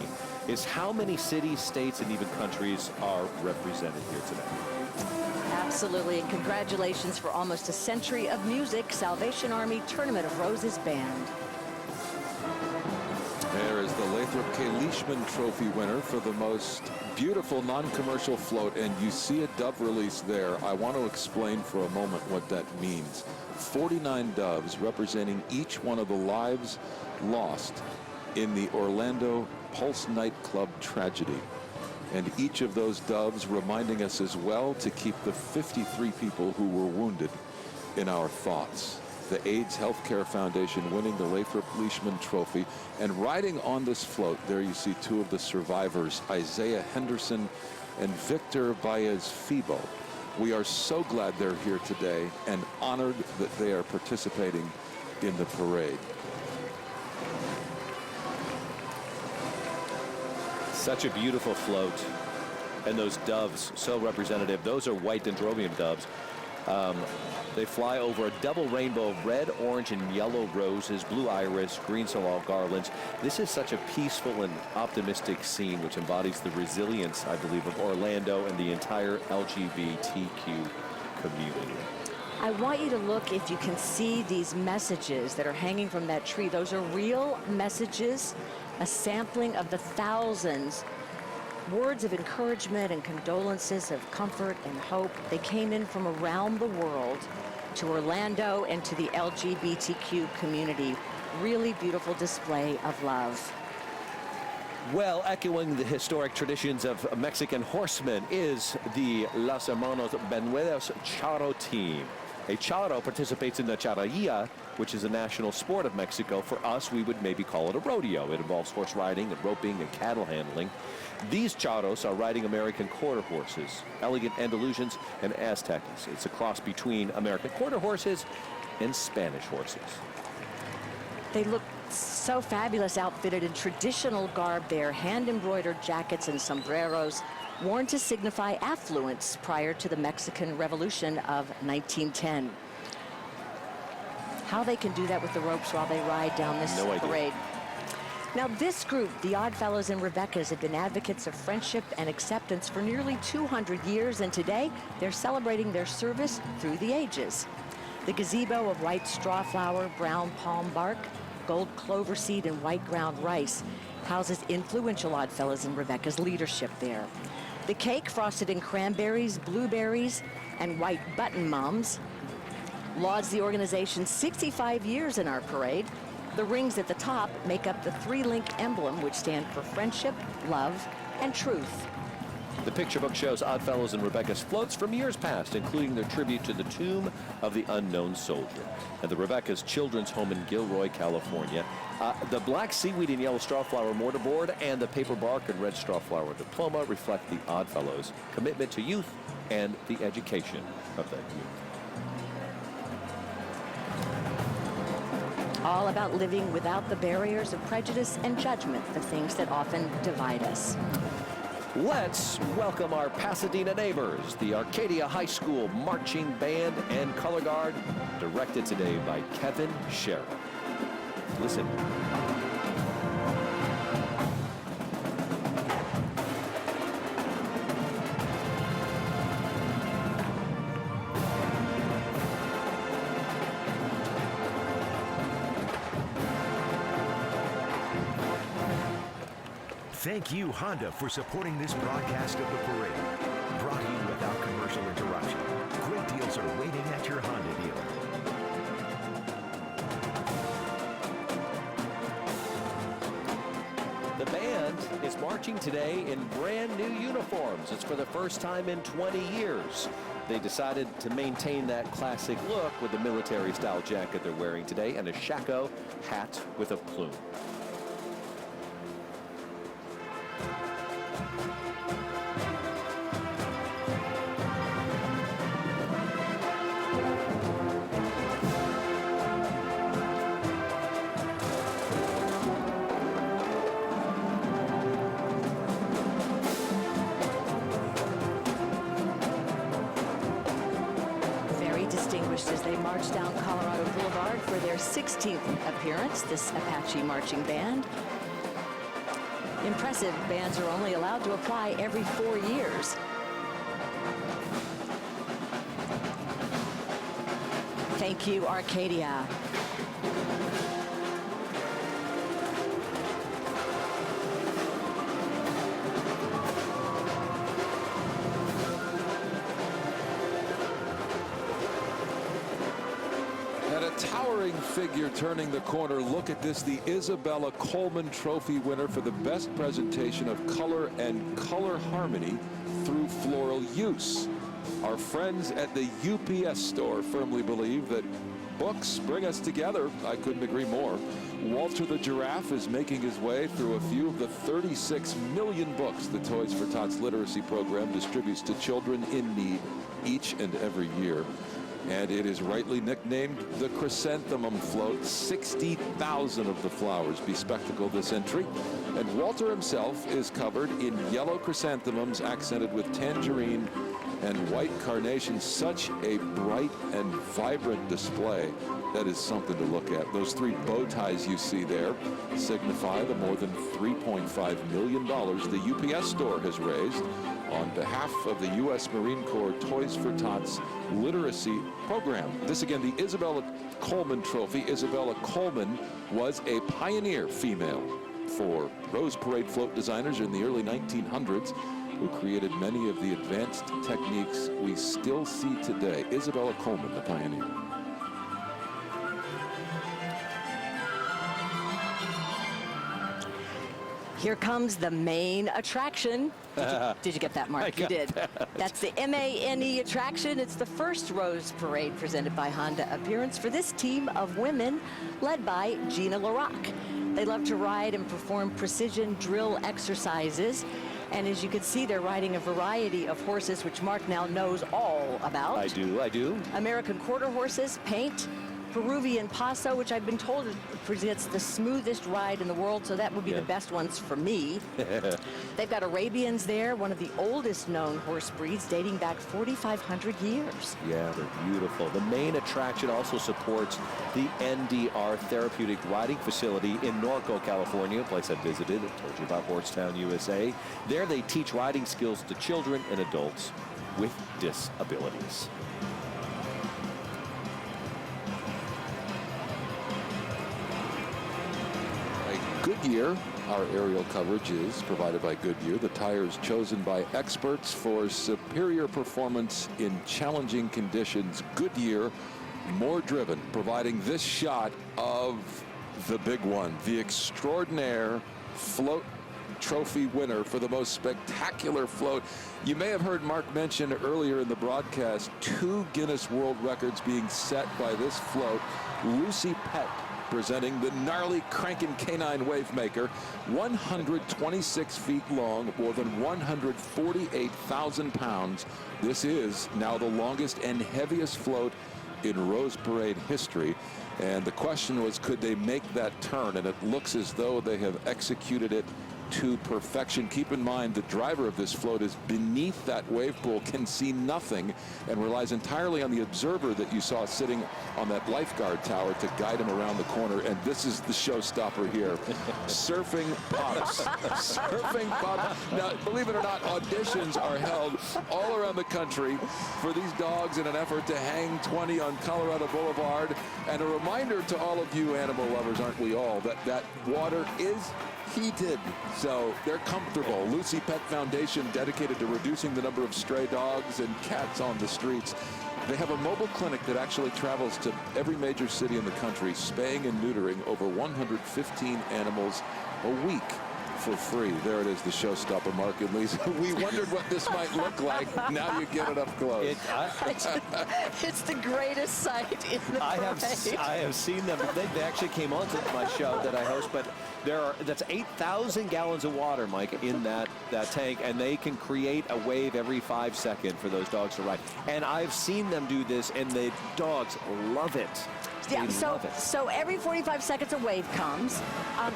is how many cities, states, and even countries are represented here today. Absolutely, and congratulations for almost a century of music, Salvation Army Tournament of Roses Band. There is the Lathrop K. Leishman Trophy winner for the most beautiful non-commercial float, and you see a dove release there. I want to explain for a moment what that means. 49 doves representing each one of the lives lost in the Orlando Pulse nightclub tragedy. And each of those doves reminding us as well to keep the 53 people who were wounded in our thoughts. The AIDS Healthcare Foundation winning the Lathrop Leishman Trophy. And riding on this float, there you see two of the survivors, Isaiah Henderson and Victor Baez-Fibo. We are so glad they're here today and honored that they are participating in the parade. Such a beautiful float. And those doves, so representative. Those are white dendrobium doves. They fly over a double rainbow of red, orange, and yellow roses, blue iris, green sorrel garlands. This is such a peaceful and optimistic scene, which embodies the resilience, I believe, of Orlando and the entire LGBTQ community. I want you to look if you can see these messages that are hanging from that tree. Those are real messages, a sampling of the thousands words of encouragement and condolences of comfort and hope. They came in from around the world to Orlando and to the LGBTQ community. Really beautiful display of love. Well, echoing the historic traditions of Mexican horsemen is the Los Hermanos Benuelos Charro team. A charro participates in the charreria, which is a national sport of Mexico. For us, we would maybe call it a rodeo. It involves horse riding and roping and cattle handling. These charros are riding American quarter horses, elegant Andalusians and Aztecs. It's a cross between American quarter horses and Spanish horses. They look so fabulous, outfitted in traditional garb there, hand-embroidered jackets and sombreros, worn to signify affluence prior to the Mexican Revolution of 1910. How they can do that with the ropes while they ride down this parade. Now, this group, the Oddfellows and Rebeccas, have been advocates of friendship and acceptance for nearly 200 years, and today they're celebrating their service through the ages. The gazebo of white straw flower, brown palm bark, gold clover seed, and white ground rice houses influential Oddfellows and Rebeccas leadership there. The cake, frosted in cranberries, blueberries, and white button mums, lauds the organization's 65 years in our parade. The rings at the top make up the three-link emblem, which stand for friendship, love, and truth. The picture book shows Oddfellows and Rebecca's floats from years past, including their tribute to the tomb of the unknown soldier. And the Rebecca's children's home in Gilroy, California. The black seaweed and yellow strawflower mortarboard and the paper bark and red strawflower diploma reflect the Oddfellows' commitment to youth and the education of that youth. All about living without the barriers of prejudice and judgment, the things that often divide us. Let's welcome our Pasadena neighbors, the Arcadia High School Marching Band and Color Guard, directed today by Kevin Sherrill. Listen. Thank you, Honda, for supporting this broadcast of the parade. Brought to you without commercial interruption. Great deals are waiting at your Honda dealer. The band is marching today in brand new uniforms. It's for the first time in 20 years. They decided to maintain that classic look with the military-style jacket they're wearing today and a shako hat with a plume. As they march down Colorado Boulevard for their 16th appearance, this Apache marching band. Impressive. Bands are only allowed to apply every 4 years. Thank you, Arcadia. Towering figure turning the corner. Look at this, the Isabella Coleman Trophy winner for the best presentation of color and color harmony through floral use. Our friends at the UPS store firmly believe that books bring us together. I couldn't agree more. Walter the Giraffe is making his way through a few of the 36 million books the Toys for Tots literacy program distributes to children in need each and every year. And it is rightly nicknamed the Chrysanthemum Float. 60,000 of the flowers bespectacle this entry. And Walter himself is covered in yellow chrysanthemums accented with tangerine and white carnation. Such a bright and vibrant display. That is something to look at. Those three bow ties you see there signify the more than $3.5 million the UPS store has raised on behalf of the U.S. Marine Corps Toys for Tots literacy program. This again, the Isabella Coleman Trophy. Isabella Coleman was a pioneer female for Rose Parade float designers in the early 1900s who created many of the advanced techniques we still see today. Isabella Coleman, the pioneer. Here comes the main attraction. Did you get that, Mark? You did. That's the MANE attraction. It's the first Rose Parade presented by Honda appearance for this team of women led by Gina LaRocque. They love to ride and perform precision drill exercises. And as you can see, they're riding a variety of horses, which Mark now knows all about. I do. American quarter horses, paint, Peruvian Paso, which I've been told presents the smoothest ride in the world, so that would be the best ones for me. They've got Arabians there, one of the oldest known horse breeds, dating back 4,500 years. Yeah, they're beautiful. The main attraction also supports the NDR Therapeutic Riding Facility in Norco, California, a place I visited. I told you about Horsetown, USA. There they teach riding skills to children and adults with disabilities. Goodyear, our aerial coverage is provided by Goodyear, the tires chosen by experts for superior performance in challenging conditions. Goodyear, more driven, providing this shot of the big one, the extraordinaire float trophy winner for the most spectacular float. You may have heard Mark mention earlier in the broadcast 2 Guinness World Records being set by this float. Lucy Pett presenting the gnarly cranking canine wavemaker, 126 feet long, more than 148,000 pounds. This is now the longest and heaviest float in Rose Parade history. And the question was, could they make that turn? And it looks as though they have executed it to perfection. Keep in mind, the driver of this float is beneath that wave pool, can see nothing, and relies entirely on the observer that you saw sitting on that lifeguard tower to guide him around the corner. And this is the showstopper here. Surfing pops. Surfing pops. Now, believe it or not, auditions are held all around the country for these dogs in an effort to hang 20 on Colorado Boulevard. And a reminder to all of you animal lovers, aren't we all, that that water is heated, so they're comfortable. Lucy Pett Foundation, dedicated to reducing the number of stray dogs and cats on the streets. They have a mobile clinic that actually travels to every major city in the country, spaying and neutering over 115 animals a week for free. There it is, the showstopper, Mark and Leeza. We wondered what this might look like. Now you get it up close. It's the greatest sight in the parade. I have seen them. They actually came on to my show that I host, but that's 8,000 gallons of water, Mike, in that tank, and they can create a wave every 5 seconds for those dogs to ride. And I've seen them do this, and the dogs love it. Yeah, so every 45 seconds a wave comes.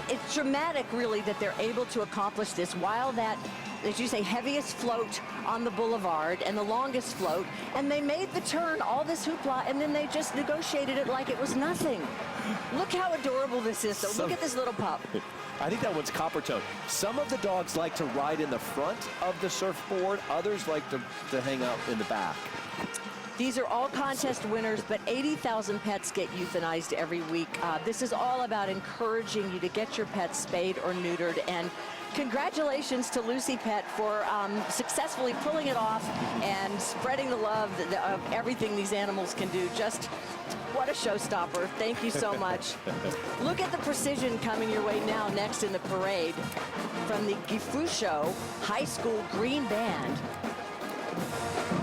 It's dramatic, really, that they're able to accomplish this while that, as you say, heaviest float on the boulevard and the longest float, and they made the turn, all this hoopla, and then they just negotiated it like it was nothing. Look how adorable this is, though. Look at this little pup. I think that one's copper tone. Some of the dogs like to ride in the front of the surfboard. Others like to hang out in the back. These are all contest winners, but 80,000 pets get euthanized every week. This is all about encouraging you to get your pets spayed or neutered. And congratulations to Lucy Pett for successfully pulling it off and spreading the love of everything these animals can do. Just what a showstopper. Thank you so much. Look at the precision coming your way now next in the parade from the岐阜High School Green Band.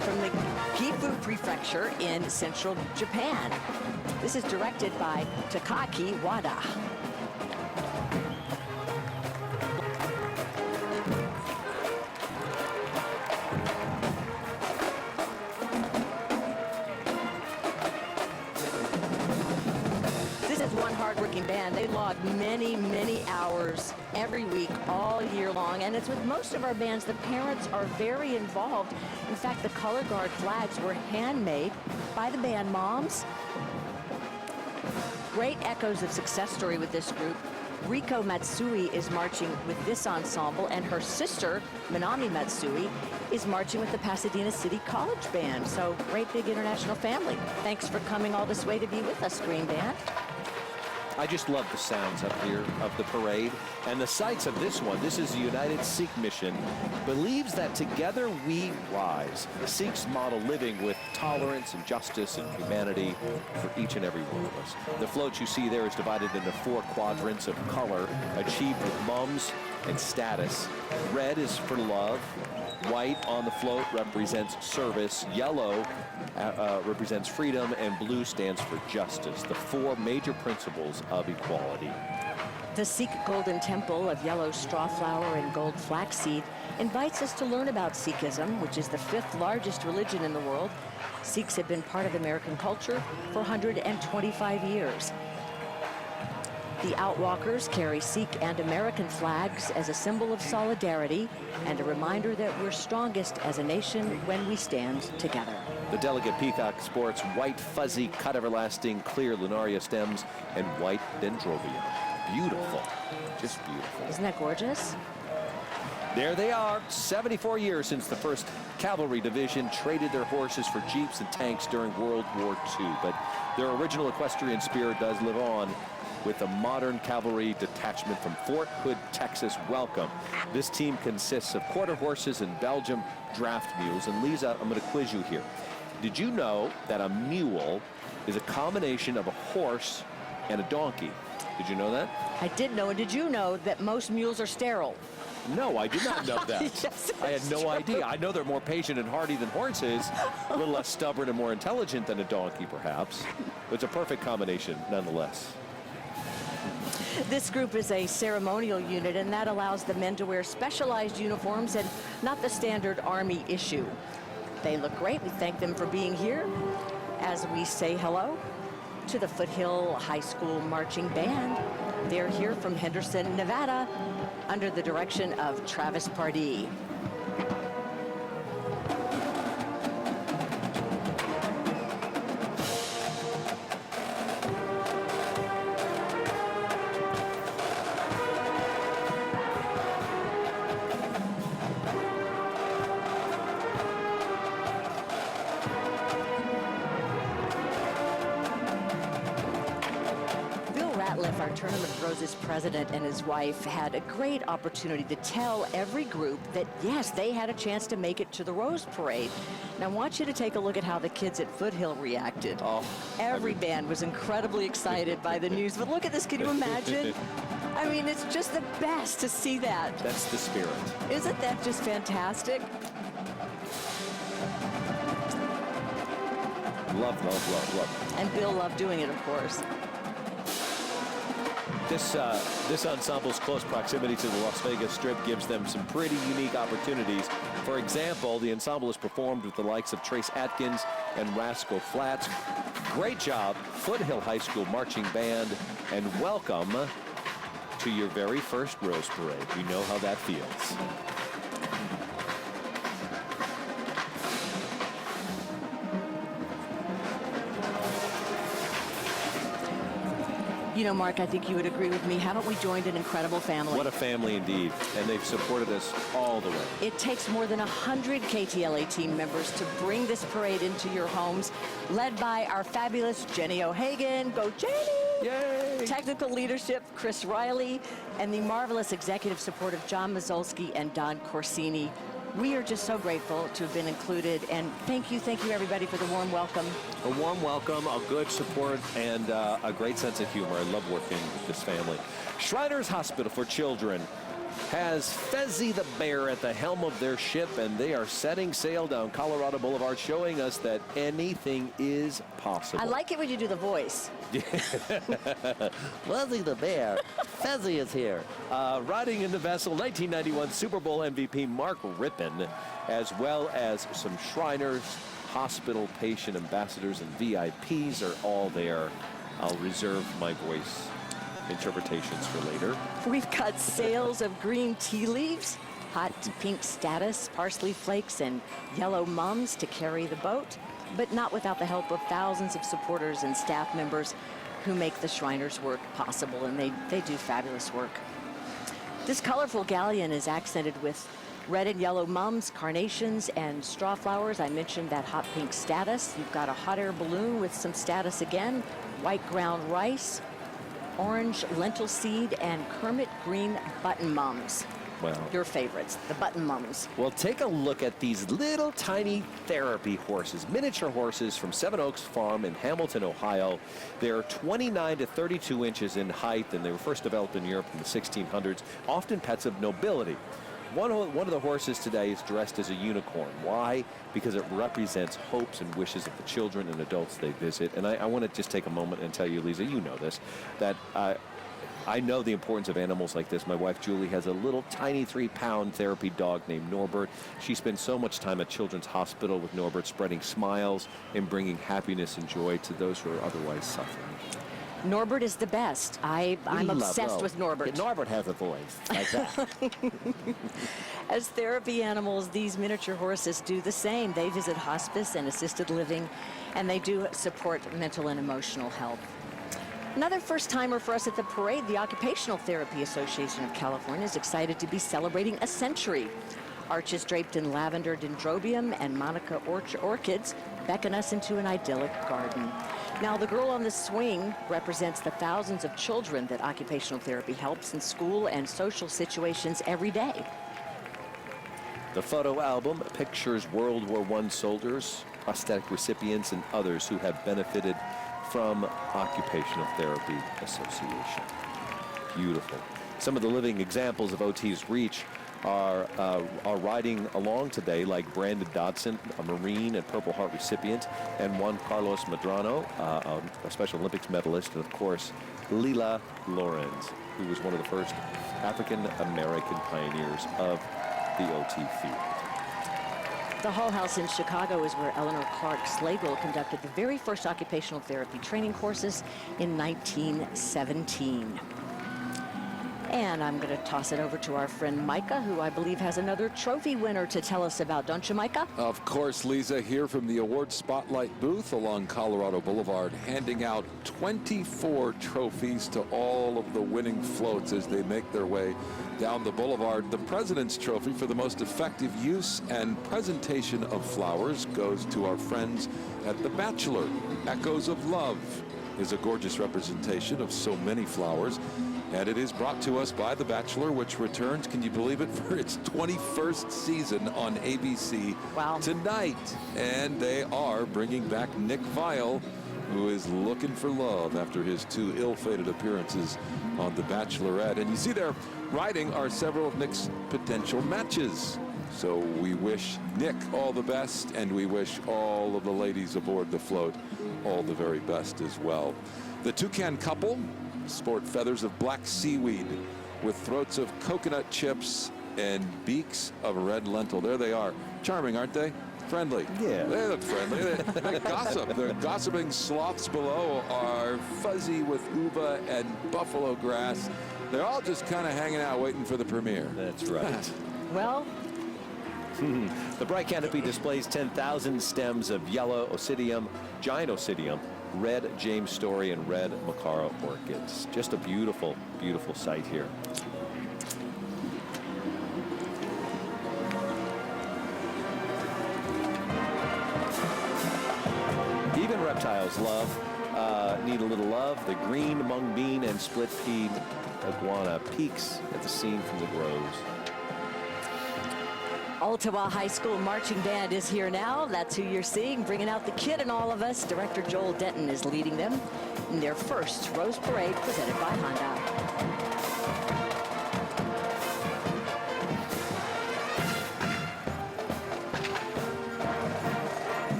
From the Gifu Prefecture in central Japan. This is directed by Takaki Wada. Hardworking band. They log many hours every week, all year long, and it's with most of our bands, the parents are very involved. In fact, the color guard flags were handmade by the band moms. Great echoes of success story with this group. Riko Matsui is marching with this ensemble, and her sister, Minami Matsui, is marching with the Pasadena City College Band. So great big international family. Thanks for coming all this way to be with us, Green Band. I just love the sounds up here of the parade and the sights of this one. This is the United Sikh Mission, believes that together we rise. The Sikhs model living with tolerance and justice and humanity for each and every one of us. The float you see there is divided into 4 quadrants of color achieved with mums and status. Red is for love. White on the float represents service. Yellow represents freedom, and blue stands for justice. The 4 major principles of equality. The Sikh Golden Temple of yellow straw flower and gold flaxseed invites us to learn about Sikhism, which is the 5th largest religion in the world. Sikhs have been part of American culture for 125 years. The Outwalkers carry Sikh and American flags as a symbol of solidarity and a reminder that we're strongest as a nation when we stand together. The delegate peacock sports white, fuzzy, cut everlasting, clear lunaria stems and white dendrobium. Beautiful, just beautiful. Isn't that gorgeous? There they are, 74 years since the 1st Cavalry Division traded their horses for jeeps and tanks during World War II. But their original equestrian spirit does live on with a modern cavalry detachment from Fort Hood, Texas. Welcome. This team consists of quarter horses and Belgium draft mules. And Leeza, I'm going to quiz you here. Did you know that a mule is a combination of a horse and a donkey? Did you know that? I did know. And did you know that most mules are sterile? No, I did not know that. Yes, I had no idea. I know they're more patient and hardy than horses, a little less stubborn and more intelligent than a donkey, perhaps. But it's a perfect combination, nonetheless. This group is a ceremonial unit, and that allows the men to wear specialized uniforms and not the standard Army issue. They look great. We thank them for being here as we say hello to the Foothill High School Marching Band. They're here from Henderson, Nevada, under the direction of Travis Pardee. Our Tournament of Roses president and his wife had a great opportunity to tell every group that, yes, they had a chance to make it to the Rose Parade. Now, I want you to take a look at how the kids at Foothill reacted. Every band was incredibly excited by the news, but look at this. Can you imagine? I mean, it's just the best to see that. That's the spirit. Isn't that just fantastic? Love, love, love, love. And Bill loved doing it, of course. This ensemble's close proximity to the Las Vegas Strip gives them some pretty unique opportunities. For example, the ensemble has performed with the likes of Trace Atkins and Rascal Flatts. Great job, Foothill High School Marching Band, and welcome to your very first Rose Parade. We know how that feels. You know, Mark, I think you would agree with me. Haven't we joined an incredible family? What a family indeed. And they've supported us all the way. It takes more than 100 KTLA team members to bring this parade into your homes, led by our fabulous Jenny O'Hagan. Go, Jenny! Yay! Technical leadership, Chris Riley, and the marvelous executive support of John Mazolski and Don Corsini. We are just so grateful to have been included, and thank you everybody for the warm welcome. A warm welcome, a good support, and a great sense of humor. I love working with this family. Shriners Hospital for Children has Fezzy the Bear at the helm of their ship, and they are setting sail down Colorado Boulevard, showing us that anything is possible. I like it when you do the voice. Fezzy the Bear, Fezzy is here. Riding in the vessel, 1991 Super Bowl MVP Mark Rippon, as well as some Shriners, hospital patient ambassadors, and VIPs are all there. I'll reserve my voice interpretations for later. We've got sails of green tea leaves, hot pink status, parsley flakes, and yellow mums to carry the boat, but not without the help of thousands of supporters and staff members who make the Shriners work possible, and they do fabulous work. This colorful galleon is accented with red and yellow mums, carnations, and straw flowers. I mentioned that hot pink status. You've got a hot air balloon with some status again, white ground rice, orange lentil seed, and Kermit green button mums. Well, Your favorites, the button mums. well, take a look at these little tiny therapy horses, miniature horses from Seven Oaks Farm in Hamilton, Ohio. They're 29 to 32 inches in height, and they were first developed in Europe in the 1600s, often pets of nobility. One of the horses today is dressed as a unicorn. Why? Because it represents hopes and wishes of the children and adults they visit. And I want to just take a moment and tell you, Leeza, you know this, that I know the importance of animals like this. My wife, Julie, has a little tiny 3-pound therapy dog named Norbert. She spends so much time at Children's Hospital with Norbert, spreading smiles and bringing happiness and joy to those who are otherwise suffering. Norbert is the best. I'm obsessed with Norbert. Norbert has a voice like that. As therapy animals, these miniature horses do the same. They visit hospice and assisted living, and they do support mental and emotional health. Another first-timer for us at the parade, the Occupational Therapy Association of California is excited to be celebrating a century. Arches draped in lavender dendrobium and Monica orchids beckon us into an idyllic garden. Now, the girl on the swing represents the thousands of children that occupational therapy helps in school and social situations every day. The photo album pictures World War I soldiers, prosthetic recipients, and others who have benefited from Occupational Therapy Association. Beautiful. Some of the living examples of OT's reach are riding along today, like Brandon Dodson, a Marine and Purple Heart recipient, and Juan Carlos Medrano, a Special Olympics medalist, and of course, Leela Lorenz, who was one of the first African-American pioneers of the OT field. The Hall House in Chicago is where Eleanor Clark Slagle conducted the very first occupational therapy training courses in 1917. And I'm going to toss it over to our friend Micah, who I believe has another trophy winner to tell us about. Don't you, Micah? Of course, Leeza, here from the award spotlight booth along Colorado Boulevard, handing out 24 trophies to all of the winning floats as they make their way down the boulevard. The President's Trophy for the most effective use and presentation of flowers goes to our friends at The Bachelor. Echoes of Love is a gorgeous representation of so many flowers. And it is brought to us by The Bachelor, which returns, can you believe it, for its 21st season on ABC tonight. And they are bringing back Nick Viall, who is looking for love after his 2 ill-fated appearances on The Bachelorette. And you see there, riding are several of Nick's potential matches. So we wish Nick all the best, and we wish all of the ladies aboard the float all the very best as well. The toucan couple sport feathers of black seaweed with throats of coconut chips and beaks of red lentil. There they are. Charming, aren't they? Friendly. Yeah. They look friendly. They gossip. The gossiping sloths below are fuzzy with uva and buffalo grass. They're all just kind of hanging out waiting for the premiere. That's right. Well, the bright canopy displays 10,000 stems of yellow oncidium, giant oncidium, red James Story, and red Macara orchids. Just a beautiful, beautiful sight here. Even reptiles need a little love. The green mung bean and split pea iguana peeks at the scene from the groves. Ottawa High School Marching Band is here now. That's who you're seeing, bringing out the kid in all of us. Director Joel Denton is leading them in their first Rose Parade presented by Honda.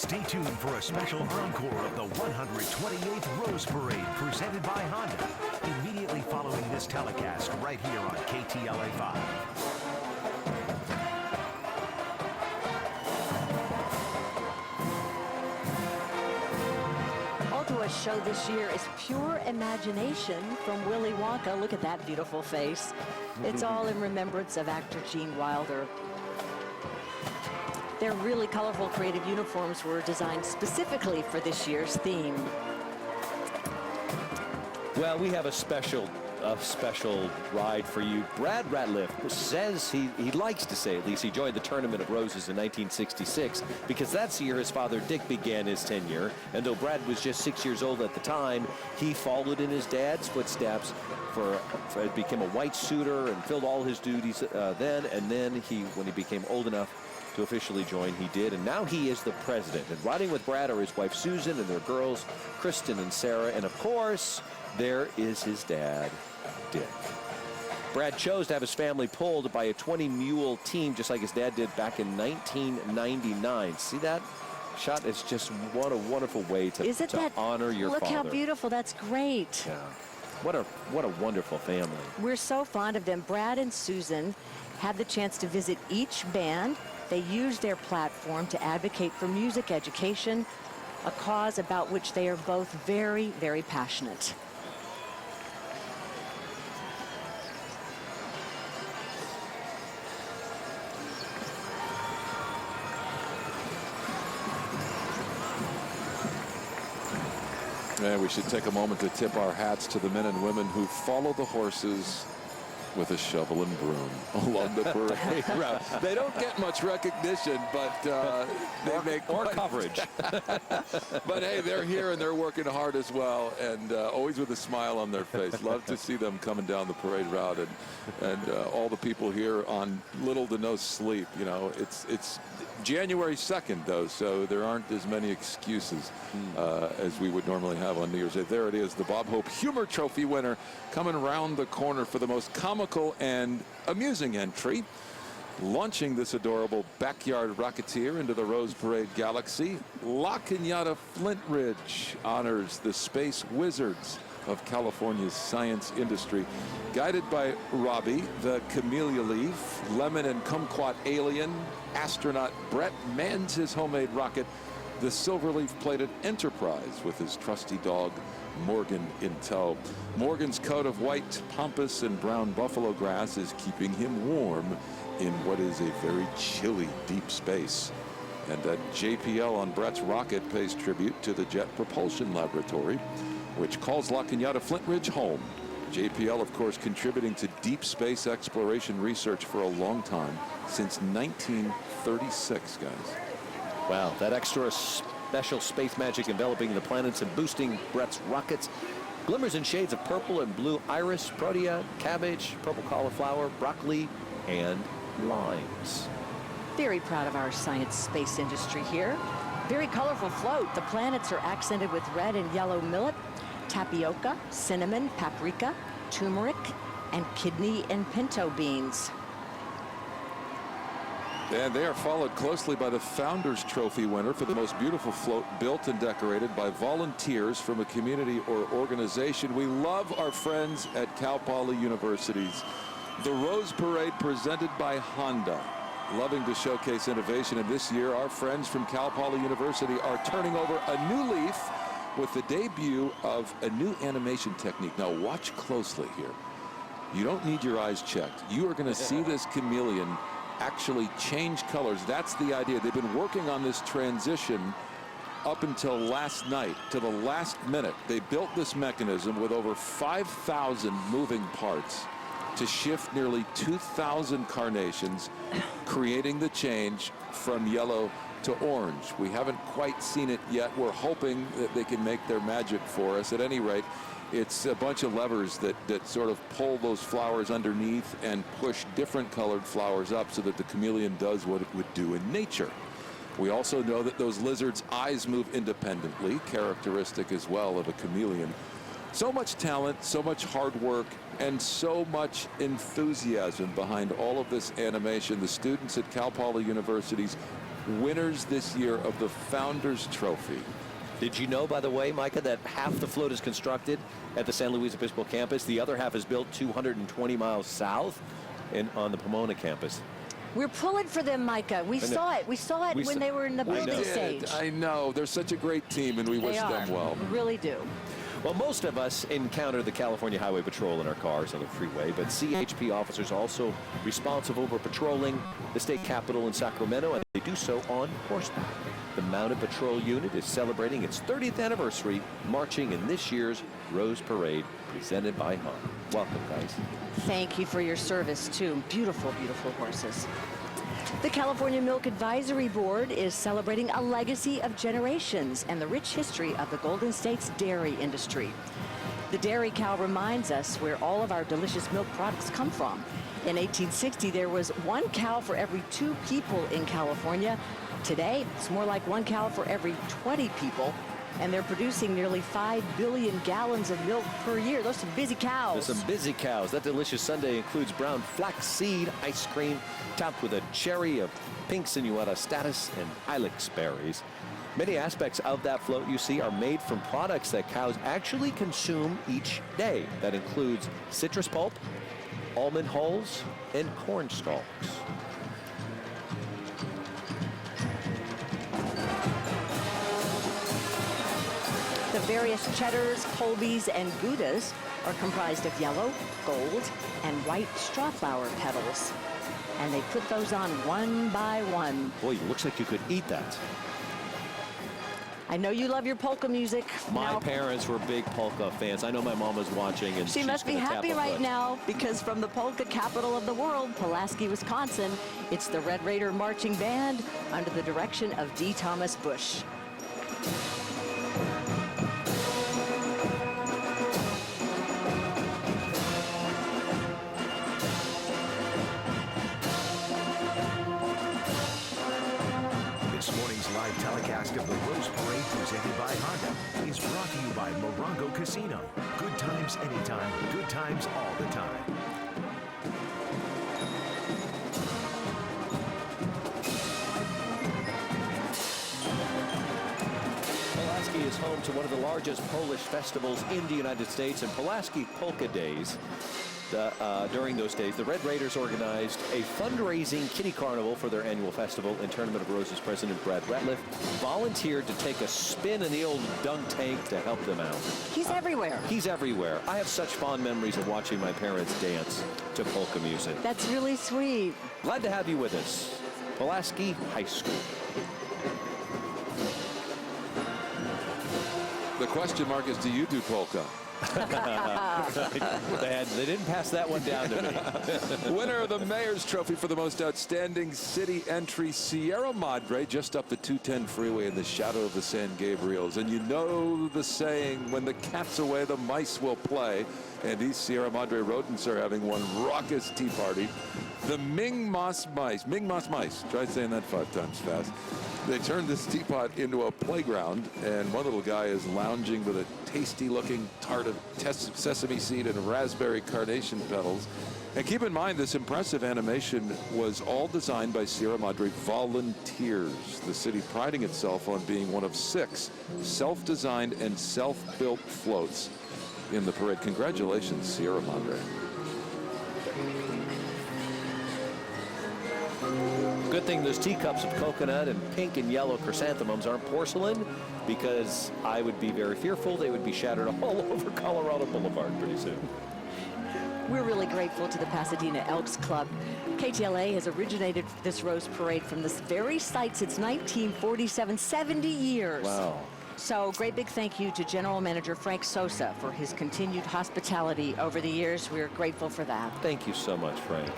Stay tuned for a special encore of the 128th Rose Parade presented by Honda, immediately following this telecast right here on KTLA 5. A show this year is pure imagination from Willy Wonka. Look at that beautiful face. It's all in remembrance of actor Gene Wilder. Their really colorful creative uniforms were designed specifically for this year's theme. Well, we have a special ride for you. Brad Ratliff says he likes to say, at least, he joined the Tournament of Roses in 1966 because that's the year his father Dick began his tenure. And though Brad was just 6 years old at the time, he followed in his dad's footsteps became a white suitor and filled all his duties then. And then when he became old enough to officially join, he did. And now he is the president. And riding with Brad are his wife Susan and their girls, Kristen and Sarah. And of course, there is his dad, Dick. Brad chose to have his family pulled by a 20-mule team, just like his dad did back in 1999. See that shot? It's just what a wonderful way to honor your father. Look how beautiful. That's great. Yeah. What a wonderful family. We're so fond of them. Brad and Susan had the chance to visit each band. They used their platform to advocate for music education, a cause about which they are both very, very passionate. And we should take a moment to tip our hats to the men and women who follow the horses with a shovel and broom along the parade route. They don't get much recognition, but they make more coverage. But hey, they're here and they're working hard as well, and always with a smile on their face. Love to see them coming down the parade route, and all the people here on little to no sleep. You know, it's January 2nd, though, so there aren't as many excuses as we would normally have on New Year's Day. There it is, the Bob Hope Humor Trophy winner coming around the corner for the most comical and amusing entry. Launching this adorable backyard rocketeer into the Rose Parade galaxy, La Cañada Flintridge honors the space wizards of California's science industry. Guided by Robbie, the camellia leaf, lemon and kumquat alien, astronaut Brett mans his homemade rocket, the silverleaf-plated Enterprise, with his trusty dog Morgan in tow. Morgan's coat of white pampas and brown buffalo grass is keeping him warm in what is a very chilly deep space. And JPL on Brett's rocket pays tribute to the Jet Propulsion Laboratory, which calls La Cañada Flintridge home. JPL, of course, contributing to deep space exploration research for a long time, since 1936, guys. Wow, that extra special space magic enveloping the planets and boosting Brett's rockets. Glimmers and shades of purple and blue iris, protea, cabbage, purple cauliflower, broccoli, and limes. Very proud of our science space industry here. Very colorful float. The planets are accented with red and yellow millet, tapioca, cinnamon, paprika, turmeric, and kidney and pinto beans. And they are followed closely by the Founders Trophy winner for the most beautiful float built and decorated by volunteers from a community or organization. We love our friends at Cal Poly University's The Rose Parade, presented by Honda. Loving to showcase innovation, and this year our friends from Cal Poly University are turning over a new leaf with the debut of a new animation technique. Now watch closely here. You don't need your eyes checked. You are going to see this chameleon actually change colors. That's the idea. They've been working on this transition up until last night, to the last minute. They built this mechanism with over 5,000 moving parts to shift nearly 2,000 carnations, creating the change from yellow to orange. We haven't quite seen it yet. We're hoping that they can make their magic for us. At any rate, it's a bunch of levers that sort of pull those flowers underneath and push different colored flowers up so that the chameleon does what it would do in nature. We also know that those lizards' eyes move independently, characteristic as well of a chameleon. So much talent, so much hard work, and so much enthusiasm behind all of this animation. The students at Cal Poly University's winners this year of the Founders Trophy. Did you know, by the way, Micah, that half the float is constructed at the San Luis Obispo campus? The other half is built 220 miles south on the Pomona campus. We're pulling for them, Micah. We saw it. We saw it when they were in the building stage. I know. They're such a great team, and we wish them well. We really do. Well, most of us encounter the California Highway Patrol in our cars on the freeway, but CHP officers are also responsible for patrolling the state capitol in Sacramento, and they do so on horseback. The Mounted Patrol Unit is celebrating its 30th anniversary, marching in this year's Rose Parade, presented by Honda. Welcome, guys. Thank you for your service, too. Beautiful, beautiful horses. The California Milk Advisory Board is celebrating a legacy of generations and the rich history of the Golden State's dairy industry. The dairy cow reminds us where all of our delicious milk products come from. In 1860, there was 1 cow for every 2 people in California. Today, it's more like 1 cow for every 20 people. And they're producing nearly 5 billion gallons of milk per year. Those are some busy cows. There's some busy cows. That delicious sundae includes brown flaxseed ice cream topped with a cherry of pink sinuata status and ilex berries. Many aspects of that float you see are made from products that cows actually consume each day. That includes citrus pulp, almond hulls, and corn stalks. The various cheddars, Colbys, and Goudas are comprised of yellow, gold, and white strawflower petals. And they put those on one by one. Boy, it looks like you could eat that. I know you love your polka music. My parents were big polka fans. I know my mom was watching, and she must be happy right now, because from the polka capital of the world, Pulaski, Wisconsin, it's the Red Raider Marching Band under the direction of D. Thomas Bush. Telecast of the Rose Parade presented by Honda is brought to you by Morongo Casino. Good times anytime, good times all the time. Pulaski is home to one of the largest Polish festivals in the United States, and Pulaski Polka Days. During those days, the Red Raiders organized a fundraising kitty carnival for their annual festival, and Tournament of Roses president Brad Ratliff volunteered to take a spin in the old dunk tank to help them out. He's everywhere. He's everywhere. I have such fond memories of watching my parents dance to polka music. That's really sweet. Glad to have you with us. Pulaski High School. The question, Mark, is do you do polka? They didn't pass that one down to me. Winner of the Mayor's Trophy for the most outstanding city entry, Sierra Madre, just up the 210 freeway in the shadow of the San Gabriels. And you know the saying, when the cat's away, the mice will play. And these Sierra Madre rodents are having one raucous tea party. The Ming Mas mice, try saying that 5 times fast. They turned this teapot into a playground, and one little guy is lounging with a tasty-looking tart of sesame seed and raspberry carnation petals. And keep in mind, this impressive animation was all designed by Sierra Madre volunteers, the city priding itself on being one of 6 self-designed and self-built floats in the parade. Congratulations, Sierra Madre. Good thing those teacups of coconut and pink and yellow chrysanthemums aren't porcelain, because I would be very fearful they would be shattered all over Colorado Boulevard pretty soon. We're really grateful to the Pasadena Elks Club. KTLA has originated this Rose Parade from this very site since 1947, 70 years. Wow. So great big thank you to General Manager Frank Sosa for his continued hospitality over the years. We're grateful for that. Thank you so much, Frank.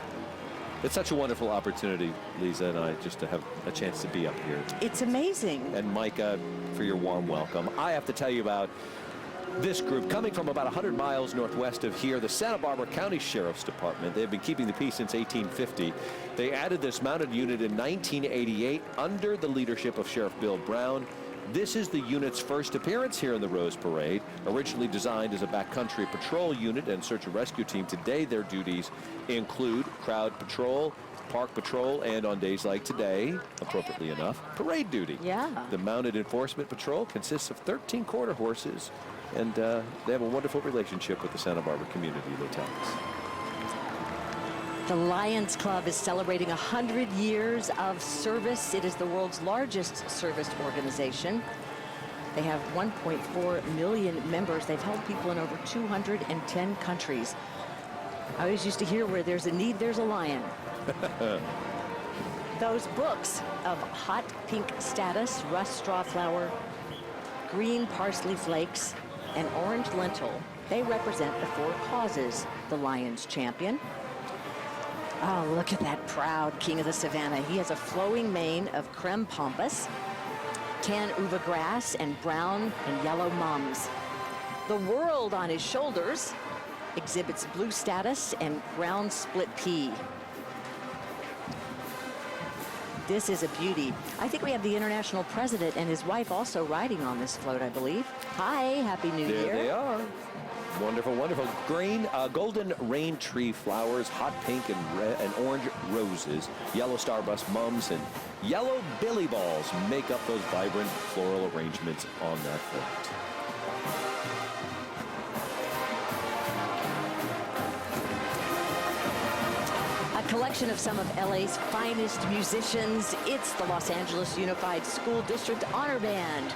It's such a wonderful opportunity, Leeza and I, just to have a chance to be up here. It's amazing. And Micah, for your warm welcome. I have to tell you about this group coming from about 100 miles northwest of here, the Santa Barbara County Sheriff's Department. They've been keeping the peace since 1850. They added this mounted unit in 1988 under the leadership of Sheriff Bill Brown. This is the unit's first appearance here in the Rose Parade. Originally designed as a backcountry patrol unit and search and rescue team, today their duties include crowd patrol, park patrol, and on days like today, appropriately enough, parade duty. Yeah. The Mounted Enforcement Patrol consists of 13 quarter horses, and they have a wonderful relationship with the Santa Barbara community, they tell us. The Lions Club is celebrating 100 years of service. It is the world's largest service organization. They have 1.4 million members. They've helped people in over 210 countries. I always used to hear where there's a need, there's a lion. Those books of hot pink status, rust straw flower, green parsley flakes, and orange lentil, they represent the 4 causes the Lions champion. Oh, look at that proud king of the savannah. He has a flowing mane of creme pampas, tan uva grass, and brown and yellow mums. The world on his shoulders exhibits blue status and brown split pea. This is a beauty. I think we have the international president and his wife also riding on this float, I believe. Hi, Happy New Year. There they are. Wonderful, wonderful. Golden rain tree flowers, hot pink and red and orange roses, yellow starburst mums, and yellow billy balls make up those vibrant floral arrangements on that float. A collection of some of LA's finest musicians. It's the Los Angeles Unified School District Honor Band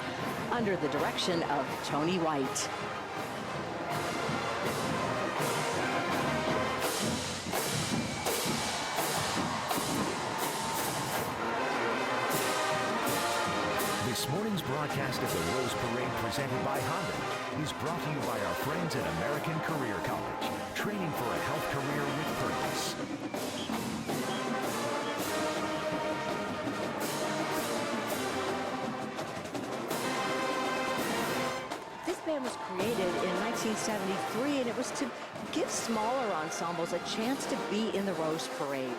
under the direction of Tony White. This morning's broadcast of the Rose Parade presented by Honda is brought to you by our friends at American Career College, training for a health career with purpose. This band was created in 1973, and it was to give smaller ensembles a chance to be in the Rose Parade.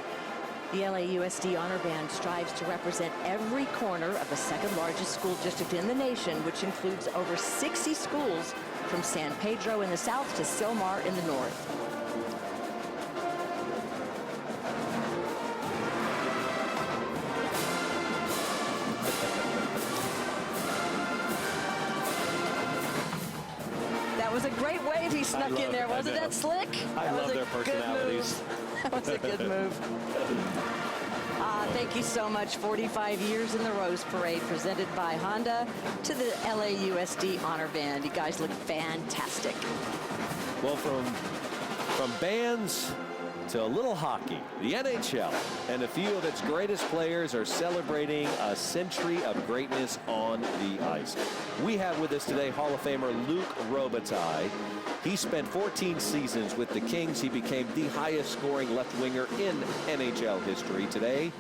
The LAUSD Honor Band strives to represent every corner of the second largest school district in the nation, which includes over 60 schools from San Pedro in the south to Silmar in the north. That was a great wave he snuck in there. Wasn't that slick? I love their personalities. That was a good move. Thank you so much. 45 years in the Rose Parade, presented by Honda to the LAUSD Honor Band. You guys look fantastic. Well, from bands to a little hockey, the NHL and a few of its greatest players are celebrating a century of greatness on the ice. We have with us today Hall of Famer Luc Robitaille. He spent 14 seasons with the Kings. He became the highest scoring left winger in NHL history. Today,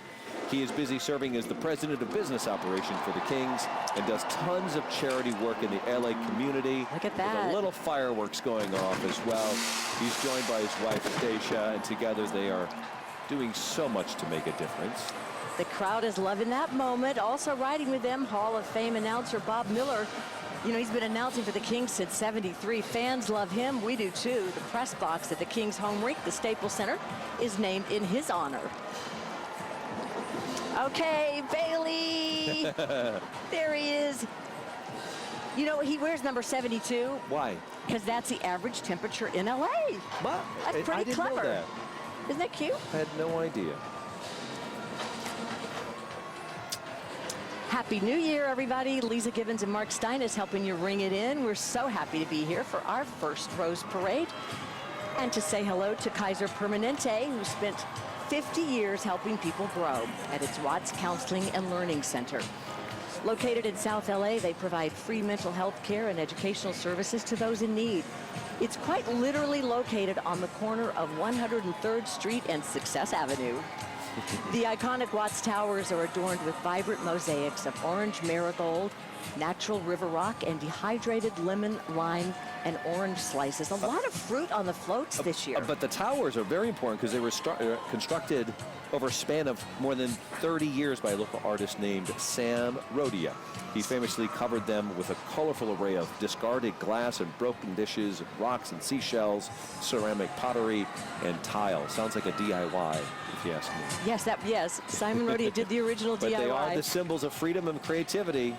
he is busy serving as the president of business operations for the Kings and does tons of charity work in the LA community. Look at that. With a little fireworks going off as well. He's joined by his wife, Stacia, and together they are doing so much to make a difference. The crowd is loving that moment. Also riding with them, Hall of Fame announcer Bob Miller. You know, he's been announcing for the Kings since '73. Fans love him. We do too. The press box at the Kings home rink, the Staples Center, is named in his honor. Okay, Bailey. There he is. You know, he wears number 72. Why? Because that's the average temperature in LA. What? That's pretty I didn't clever. know that. Isn't that cute? I had no idea. Happy New Year, everybody. Leeza Gibbons and Mark Steines helping you ring it in. We're so happy to be here for our first Rose Parade. And to say hello to Kaiser Permanente, who spent 50 years helping people grow at its Watts Counseling and Learning Center. Located in South LA, they provide free mental health care and educational services to those in need. It's quite literally located on the corner of 103rd Street and Success Avenue. The iconic Watts Towers are adorned with vibrant mosaics of orange marigold, natural river rock, and dehydrated lemon lime and orange slices. A lot of fruit on the floats this year. But the towers are very important because they were constructed over a span of more than 30 years by a local artist named Sam Rodia. He famously covered them with a colorful array of discarded glass and broken dishes, rocks and seashells, ceramic pottery, and tile. Sounds like a DIY, if you ask me. Yes, Simon Rodia did the original But DIY. they are the symbols of freedom and creativity.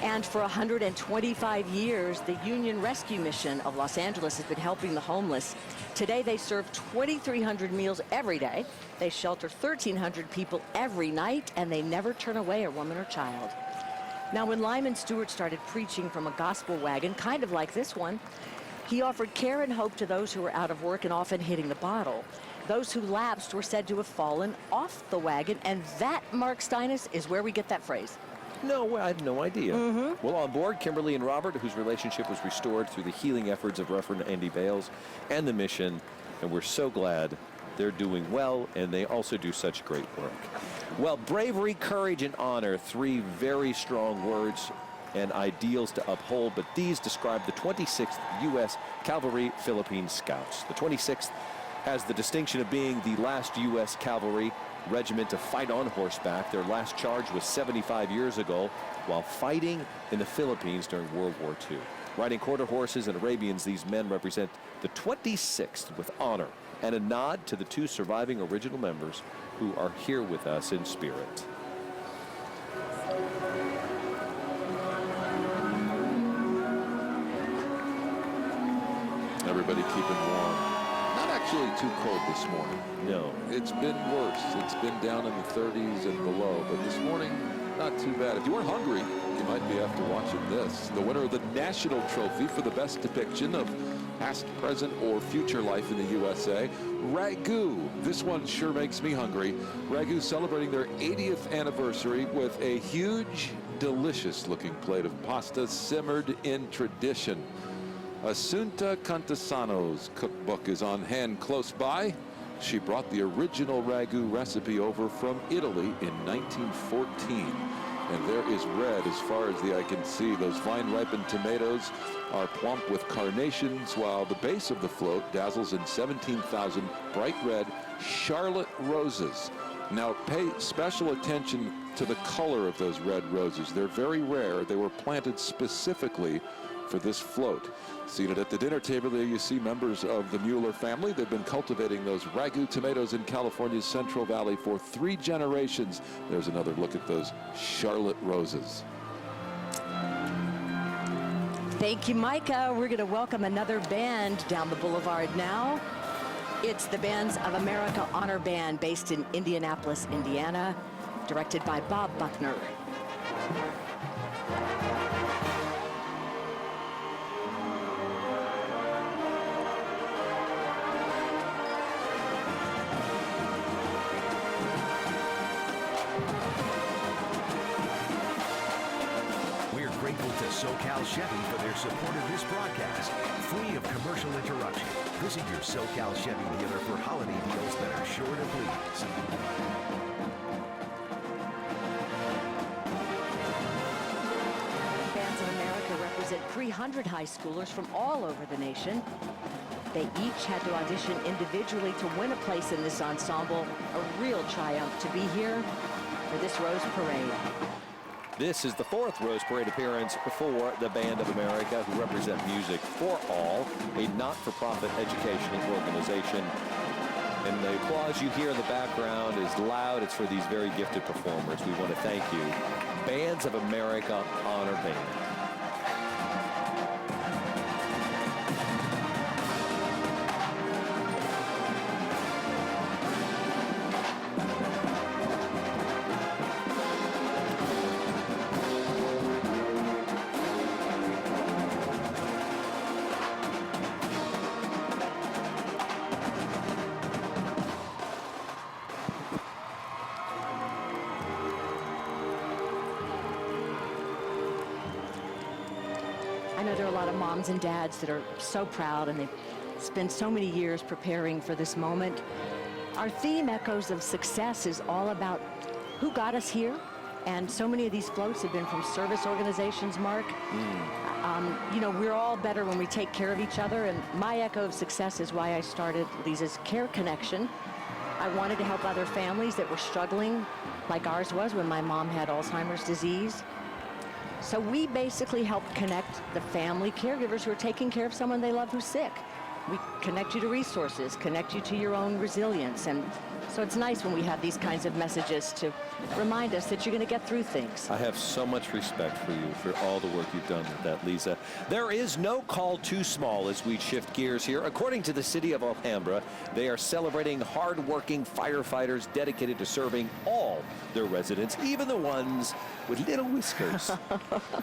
And for 125 years, the Union Rescue Mission of Los Angeles has been helping the homeless. Today, they serve 2,300 meals every day. They shelter 1,300 people every night, and they never turn away a woman or child. Now, when Lyman Stewart started preaching from a gospel wagon, kind of like this one, he offered care and hope to those who were out of work and often hitting the bottle. Those who lapsed were said to have fallen off the wagon, and that, Mark Steines, is where we get that phrase. No, I had no idea. Well, on board, Kimberly and Robert, whose relationship was restored through the healing efforts of Reverend Andy Bales and the mission, and we're so glad they're doing well, and they also do such great work. Well, bravery, courage, and honor, three very strong words and ideals to uphold, but these describe the 26th U.S. Cavalry Philippine Scouts. The 26th has the distinction of being the last U.S. Cavalry regiment to fight on horseback. Their last charge was 75 years ago while fighting in the Philippines during World War II. Riding quarter horses and Arabians, these men represent the 26th with honor and a nod to the two surviving original members who are here with us in spirit. Everybody keeping warm. Not actually too cold this morning. No. It's been worse. It's been down in the 30s and below, but this morning, not too bad. If you weren't hungry, you might be after watching this. The winner of the National Trophy for the best depiction of past, present, or future life in the USA, Ragu. This one sure makes me hungry. Ragu celebrating their 80th anniversary with a huge, delicious-looking plate of pasta simmered in tradition. Assunta Cantasano's cookbook is on hand close by. She brought the original ragu recipe over from Italy in 1914. And there is red as far as the eye can see. Those vine-ripened tomatoes are plump with carnations, while the base of the float dazzles in 17,000 bright red Charlotte roses. Now, pay special attention to the color of those red roses. They're very rare. They were planted specifically for this float. Seated at the dinner table there you see members of the Mueller family. They've been cultivating those ragu tomatoes in California's Central Valley for 3 generations. There's another look at those Charlotte roses. Thank you, Micah. We're going to welcome another band down the boulevard now. It's the Bands of America Honor Band based in Indianapolis, Indiana, directed by Bob Buckner. SoCal Chevy for their support of this broadcast. Free of commercial interruption. Visit your SoCal Chevy dealer for holiday deals that are sure to please. Bands of America represent 300 high schoolers from all over the nation. They each had to audition individually to win a place in this ensemble. A real triumph to be here for this Rose Parade. This is the 4th Rose Parade appearance for the Band of America, who represent Music for All, a not-for-profit educational organization. And the applause you hear in the background is loud. It's for these very gifted performers. We want to thank you. Bands of America Honor Band. I know there are a lot of moms and dads that are so proud, and they've spent so many years preparing for this moment. Our theme, Echoes of Success, is all about who got us here, And so many of these floats have been from service organizations, Mark. You know, we're all better when we take care of each other, and my echo of success is why I started Leeza's Care Connection. I wanted to help other families that were struggling, like ours was when my mom had Alzheimer's disease. So we basically helped connect the family caregivers who are taking care of someone they love who's sick. We connect you to resources, connect you to your own resilience, and so it's nice when we have these kinds of messages to remind us that you're going to get through things. I have so much respect for you for all the work you've done with that, Leeza. There is no call too small as we shift gears here. According to the city of Alhambra, they are celebrating hard-working firefighters dedicated to serving all their residents, even the ones with little whiskers.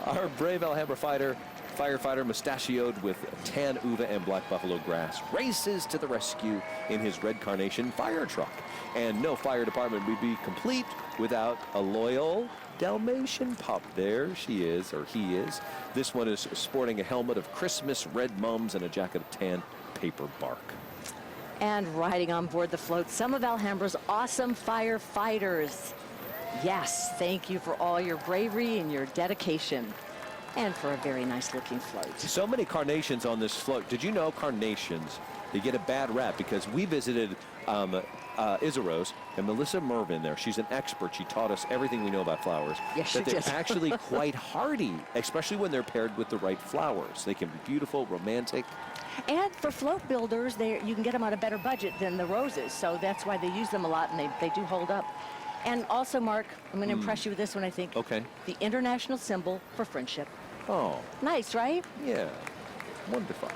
Our brave Alhambra firefighter mustachioed with tan uva and black buffalo grass races to the rescue in his red carnation fire truck. And no fire department would be complete without a loyal Dalmatian pup. There she is, or he is. This one is sporting a helmet of Christmas red mums and a jacket of tan paper bark. And riding on board the float, some of Alhambra's awesome firefighters. Yes, thank you for all your bravery and your dedication. And for a very nice looking float. So many carnations on this float. Did you know carnations, they get a bad rap because we visited Isarose and Melissa Mervin there. She's an expert. She taught us everything we know about flowers. Yes, she did. They're actually quite hardy, especially when they're paired with the right flowers. They can be beautiful, romantic. And for float builders, you can get them on a better budget than the roses. So that's why they use them a lot, and they do hold up. And also, Mark, I'm going to impress you with this one, I think. Okay. The international symbol for friendship. Oh. Nice, right? Yeah. Wonderful.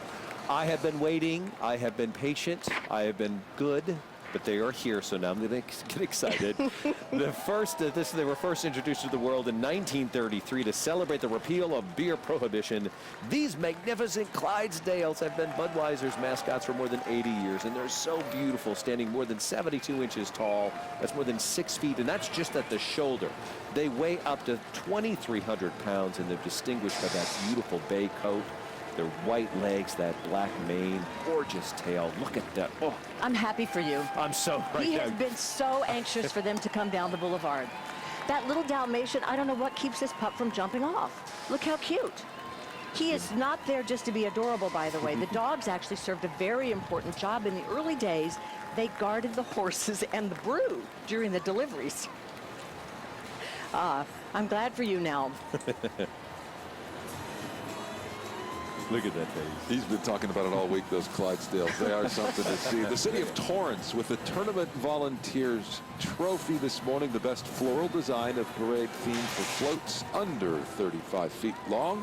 I have been waiting. I have been patient. I have been good. But they are here, so now I'm going to get excited. They were first introduced to the world in 1933 to celebrate the repeal of beer prohibition. These magnificent Clydesdales have been Budweiser's mascots for more than 80 years, and they're so beautiful, standing more than 72 inches tall. That's more than 6 feet, and that's just at the shoulder. They weigh up to 2,300 pounds, and they're distinguished by that beautiful bay coat. Their white legs, that black mane, gorgeous tail. Look at that. Oh, I'm happy for you. I'm so right He now. has been so anxious for them to come down the boulevard. That little Dalmatian, I don't know what keeps this pup from jumping off. Look how cute. He is not there just to be adorable, by the way. The dogs actually served a very important job. In the early days, they guarded the horses and the brew during the deliveries. I'm glad for you now. Look at that face. He's been talking about it all week, those Clydesdales. They are something to see. The city of Torrance with the Tournament Volunteers Trophy this morning, the best floral design of parade theme for floats under 35 feet long.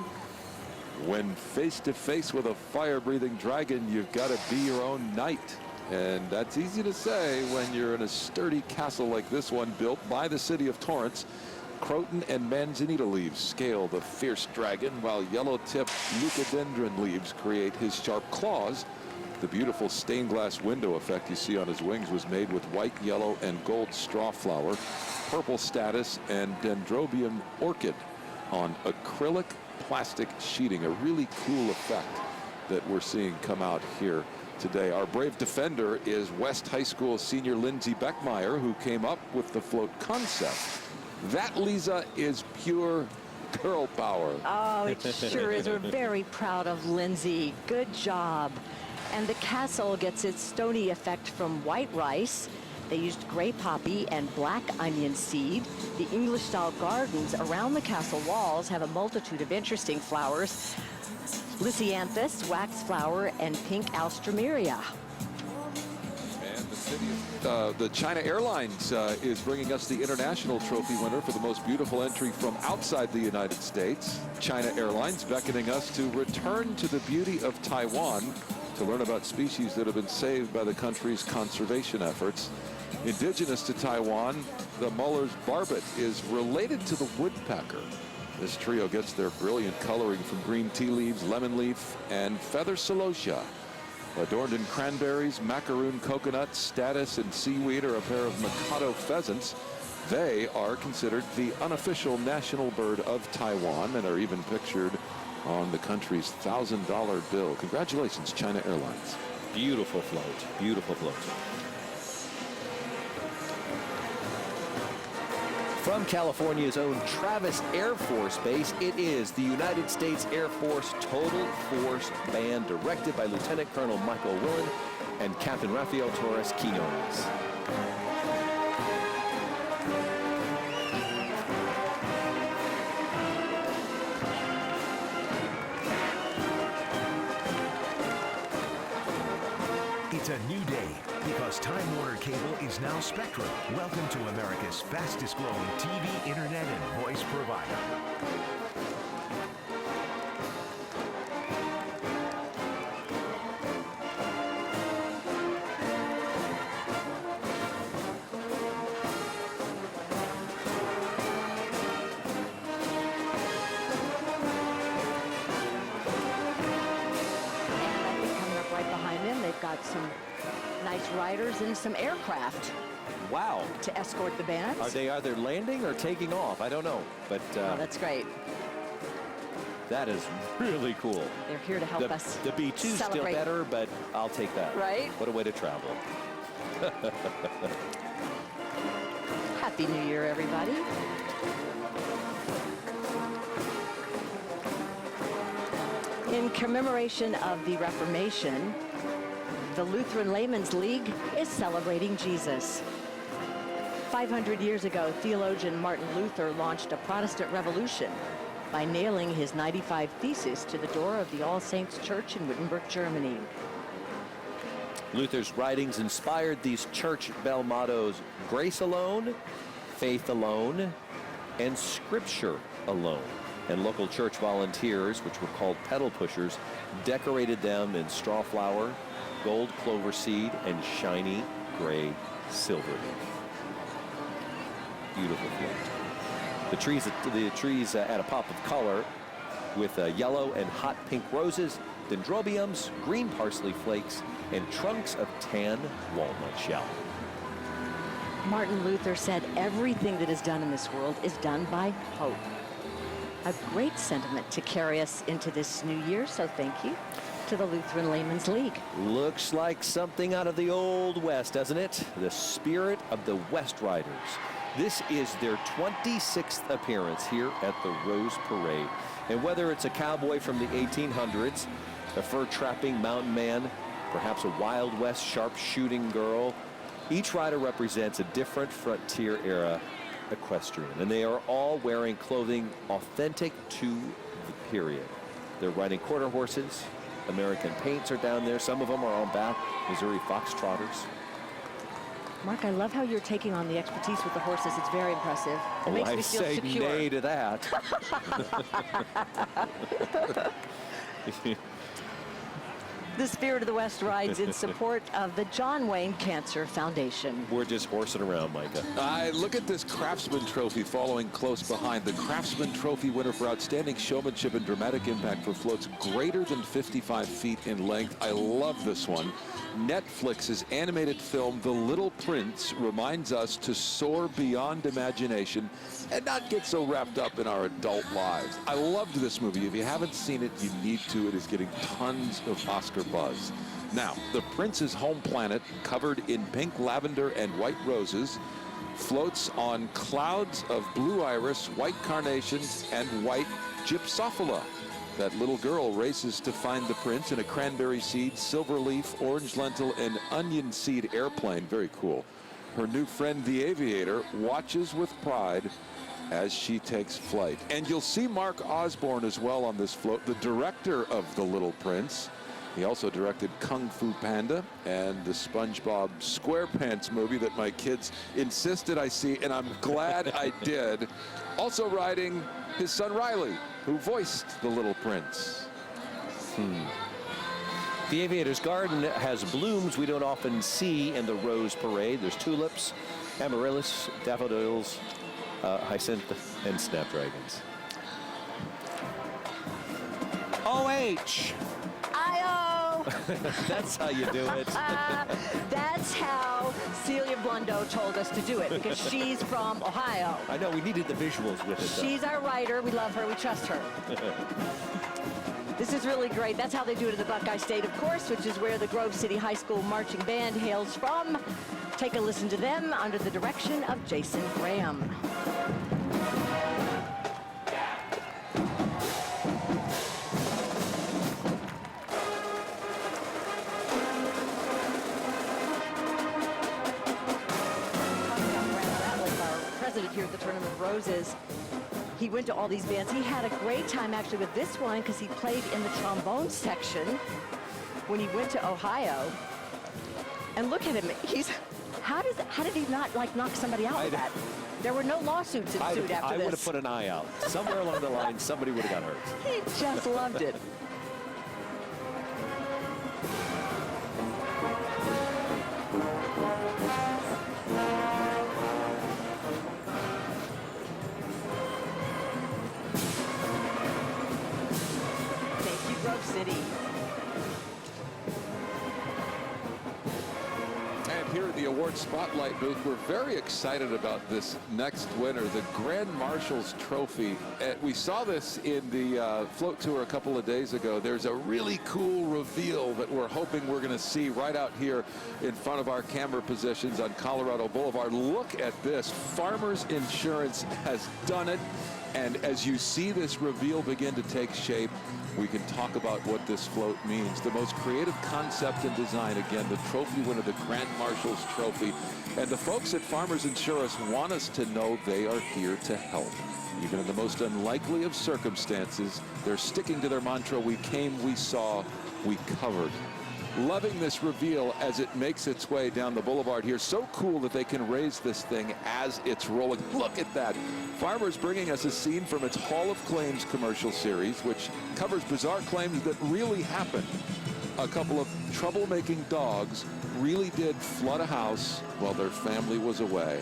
When face to face with a fire-breathing dragon, you've got to be your own knight. And that's easy to say when you're in a sturdy castle like this one built by the city of Torrance. Croton and manzanita leaves scale the fierce dragon, while yellow-tipped leucadendron leaves create his sharp claws. The beautiful stained glass window effect you see on his wings was made with white, yellow, and gold straw flower, purple statice, and dendrobium orchid on acrylic plastic sheeting. A really cool effect that we're seeing come out here today. Our brave defender is West High School senior Lindsay Beckmeyer, who came up with the float concept. That, Leeza, is pure girl power. Oh, it sure is. We're very proud of Lindsay. Good job. And the castle gets its stony effect from white rice. They used gray poppy and black onion seed. The English-style gardens around the castle walls have a multitude of interesting flowers. Lisianthus, wax flower, and pink alstroemeria. The China Airlines is bringing us the international trophy winner for the most beautiful entry from outside the United States. China Airlines beckoning us to return to the beauty of Taiwan to learn about species that have been saved by the country's conservation efforts. Indigenous to Taiwan, the Muller's barbet is related to the woodpecker. This trio gets their brilliant coloring from green tea leaves, lemon leaf, and feather celosia. Adorned in cranberries, macaroon coconuts, statice, and seaweed are a pair of Mikado pheasants. They are considered the unofficial national bird of Taiwan and are even pictured on the country's $1,000 bill. Congratulations, China Airlines. Beautiful float. Beautiful float. From California's own Travis Air Force Base, it is the United States Air Force Total Force Band, directed by Lieutenant Colonel Michael Willen and Captain Rafael Torres Quinones. It's a new day because Time Warner Cable is now Spectrum. Welcome to America's fastest growing TV, internet, and voice provider. Got some nice riders and some aircraft. Wow. To escort the band. Are they either landing or taking off? I don't know. But oh, that's great. That is really cool. They're here to help us. The B-2's still better, but I'll take that. Right? What a way to travel. Happy New Year, everybody. In commemoration of the Reformation, the Lutheran Laymen's League is celebrating Jesus. 500 years ago, theologian Martin Luther launched a Protestant revolution by nailing his 95 Theses to the door of the All Saints Church in Wittenberg, Germany. Luther's writings inspired these church bell mottos: grace alone, faith alone, and scripture alone. And local church volunteers, which were called pedal pushers, decorated them in straw flower, gold clover seed, and shiny gray silver leaf. Beautiful flute. The trees add a pop of color with yellow and hot pink roses, dendrobiums, green parsley flakes, and trunks of tan walnut shell. Martin Luther said everything that is done in this world is done by hope. A great sentiment to carry us into this new year, so thank you to the Lutheran Laymen's League. Looks like something out of the Old West, doesn't it? The spirit of the West Riders. This is their 26th appearance here at the Rose Parade. And whether it's a cowboy from the 1800s, a fur-trapping mountain man, perhaps a Wild West sharpshooting girl, each rider represents a different frontier-era equestrian, and they are all wearing clothing authentic to the period. They're riding quarter horses. American paints are down there. Some of them are on back Missouri foxtrotters. Mark, I love how you're taking on the expertise with the horses. It's very impressive. It makes me feel secure. I say nay to that. The Spirit of the West rides in support of the John Wayne Cancer Foundation. We're just horsing around, Micah. Look at this Craftsman Trophy following close behind. The Craftsman Trophy winner for outstanding showmanship and dramatic impact for floats greater than 55 feet in length. I love this one. Netflix's animated film, The Little Prince, reminds us to soar beyond imagination and not get so wrapped up in our adult lives. I loved this movie. If you haven't seen it, you need to. It is getting tons of Oscar buzz. Now, the Prince's home planet, covered in pink, lavender, and white roses, floats on clouds of blue iris, white carnations, and white gypsophila. That little girl races to find the prince in a cranberry seed, silver leaf, orange lentil, and onion seed airplane. Very cool. Her new friend, the aviator, watches with pride as she takes flight. And you'll see Mark Osborne as well on this float, the director of The Little Prince. He also directed Kung Fu Panda and the SpongeBob SquarePants movie that my kids insisted I see, and I'm glad I did. Also riding his son Riley, who voiced the Little Prince. The Aviator's Garden has blooms we don't often see in the Rose Parade. There's tulips, amaryllis, daffodils, hyacinth, and snapdragons. OH! I-O! That's how you do it. That's how Celia Blundow told us to do it, because she's from Ohio. I know, we needed the visuals with it, though. She's our writer. We love her. We trust her. This is really great. That's how they do it in the Buckeye State, of course, which is where the Grove City High School Marching Band hails from. Take a listen to them under the direction of Jason Graham. President here at the Tournament of Roses. He went to all these bands. He had a great time actually with this one because he played in the trombone section when he went to Ohio. And look at him. How did he not like knock somebody out with that? There were no lawsuits ensued after I this. would have put an eye out. Somewhere along the line, somebody would have got hurt. He just loved it. City. And here at the award spotlight booth, we're very excited about this next winner, the Grand Marshals Trophy. We saw this in the float tour a couple of days ago. There's a really cool reveal that we're hoping we're going to see right out here in front of our camera positions on Colorado Boulevard. Look at this. Farmers Insurance has done it. And as you see this reveal begin to take shape, we can talk about what this float means. The most creative concept and design, again, the trophy winner, the Grand Marshals Trophy. And the folks at Farmers Insurance want us to know they are here to help. Even in the most unlikely of circumstances, they're sticking to their mantra, we came, we saw, we covered. Loving this reveal as it makes its way down the boulevard here. So cool that they can raise this thing as it's rolling. Look at that. Farmers bringing us a scene from its Hall of Claims commercial series, which covers bizarre claims that really happened. A couple of troublemaking dogs really did flood a house while their family was away,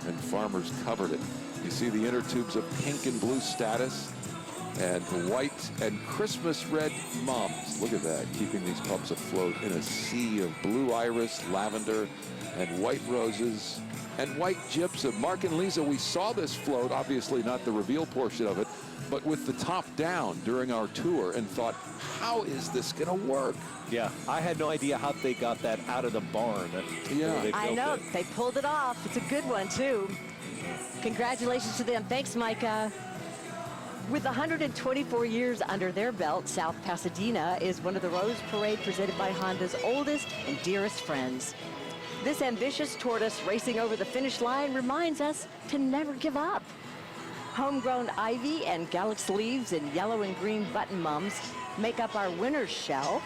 and farmers covered it. You see the inner tubes of pink and blue status, and white and Christmas red mums. Look at that, keeping these pups afloat in a sea of blue iris, lavender, and white roses, and white gypsum. Mark and Leeza, we saw this float, obviously not the reveal portion of it, but with the top down during our tour, and thought, how is this gonna work? Yeah, I had no idea how they got that out of the barn. Yeah, I know, they pulled it off. It's a good one too. Congratulations to them. Thanks, Micah. With 124 years under their belt, South Pasadena is one of the Rose Parade presented by Honda's oldest and dearest friends. This ambitious tortoise racing over the finish line reminds us to never give up. Homegrown ivy and galaxy leaves and yellow and green button mums make up our winner's shell.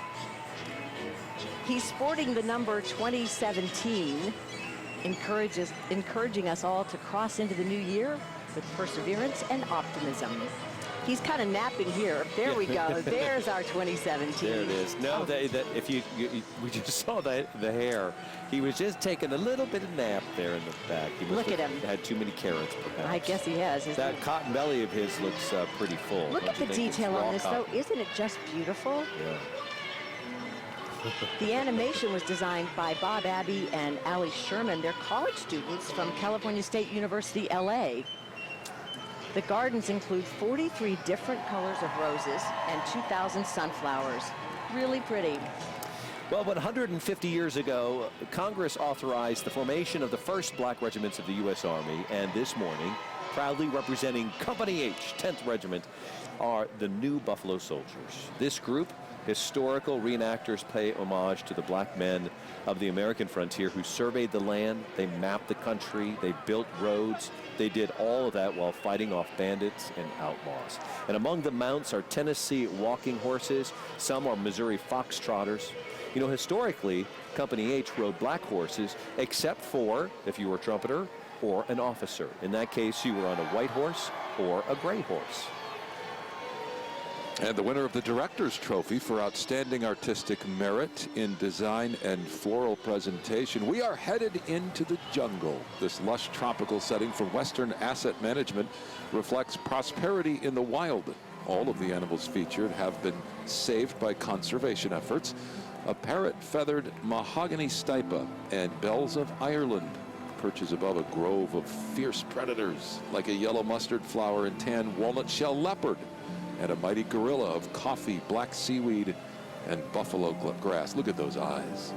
He's sporting the number 2017, encouraging us all to cross into the new year with perseverance and optimism. He's kind of napping here. There we go. There's our 2017. There it is. No, if we just saw the hair. He was just taking a little bit of nap there in the back. He Look at him. Had too many carrots, perhaps. I guess he has. That cotton belly of his looks pretty full. Look at the detail on this, though. Isn't it just beautiful? Yeah. The animation was designed by Bob Abbey and Allie Sherman. They're college students from California State University, LA. The gardens include 43 different colors of roses and 2,000 sunflowers. Really pretty. Well, 150 years ago, Congress authorized the formation of the first black regiments of the U.S. Army, and this morning, proudly representing Company H, 10th Regiment, are the New Buffalo Soldiers. This group, historical reenactors, pay homage to the black men of the American frontier who surveyed the land, they mapped the country, they built roads, they did all of that while fighting off bandits and outlaws. And among the mounts are Tennessee walking horses, some are Missouri foxtrotters. You know, historically, Company H rode black horses, except for if you were a trumpeter or an officer. In that case, you were on a white horse or a gray horse. And the winner of the Director's Trophy for Outstanding Artistic Merit in Design and Floral Presentation. We are headed into the jungle. This lush tropical setting for Western Asset Management reflects prosperity in the wild. All of the animals featured have been saved by conservation efforts. A parrot-feathered mahogany stipa and bells of Ireland perches above a grove of fierce predators like a yellow mustard flower and tan walnut shell leopard and a mighty gorilla of coffee, black seaweed, and buffalo grass. Look at those eyes.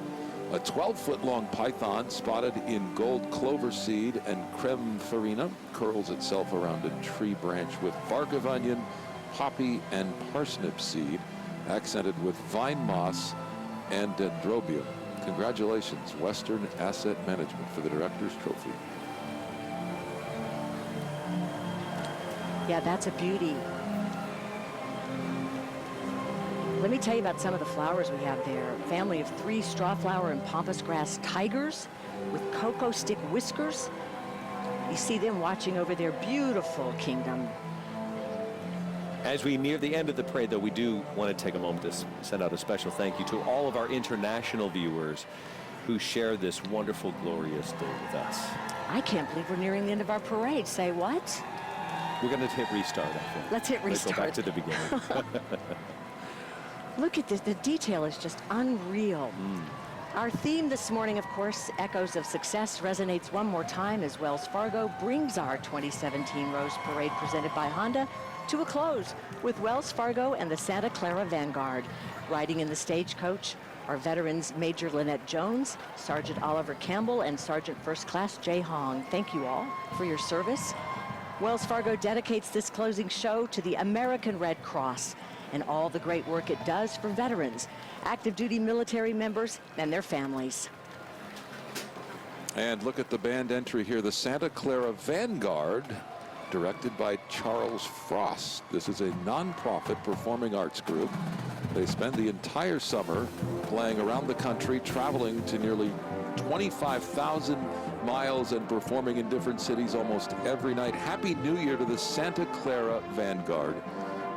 A 12-foot-long python spotted in gold clover seed and creme farina curls itself around a tree branch with bark of onion, poppy, and parsnip seed, accented with vine moss and dendrobium. Congratulations, Western Asset Management, for the Director's Trophy. Yeah, that's a beauty. Let me tell you about some of the flowers we have there. A family of 3 strawflower and pampas grass tigers with cocoa stick whiskers. You see them watching over their beautiful kingdom. As we near the end of the parade, though, we do want to take a moment to send out a special thank you to all of our international viewers who share this wonderful, glorious day with us. I can't believe we're nearing the end of our parade. Say what? We're going to hit restart, I think. Let's hit restart. Let's go back to the beginning. Look at this. The detail is just unreal. Our theme this morning, of course, Echoes of Success, resonates one more time as Wells Fargo brings our 2017 Rose Parade presented by Honda to a close with Wells Fargo and the Santa Clara Vanguard. Riding in the stagecoach are veterans Major Lynette Jones, Sergeant Oliver Campbell, and Sergeant First Class Jay Hong. Thank you all for your service. Wells Fargo dedicates this closing show to the American Red Cross and all the great work it does for veterans, active duty military members, and their families. And look at the band entry here, the Santa Clara Vanguard, directed by Charles Frost. This is a nonprofit performing arts group. They spend the entire summer playing around the country, traveling to nearly 25,000 miles and performing in different cities almost every night. Happy New Year to the Santa Clara Vanguard.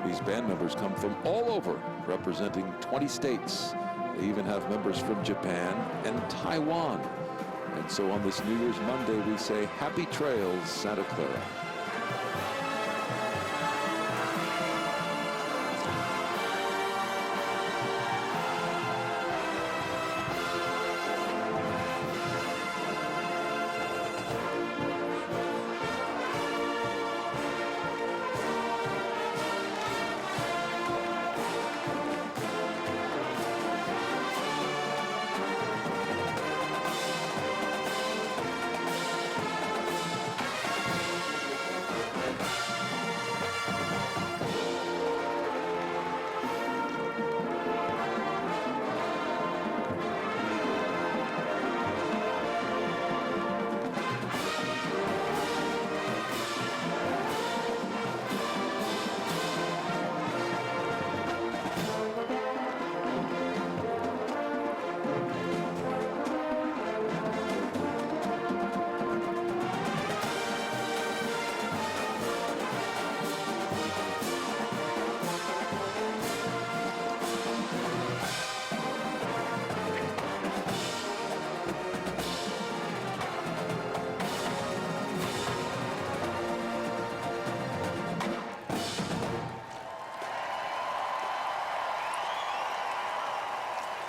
These band members come from all over, representing 20 states. They even have members from Japan and Taiwan. And so on this New Year's Monday, we say, Happy Trails, Santa Clara.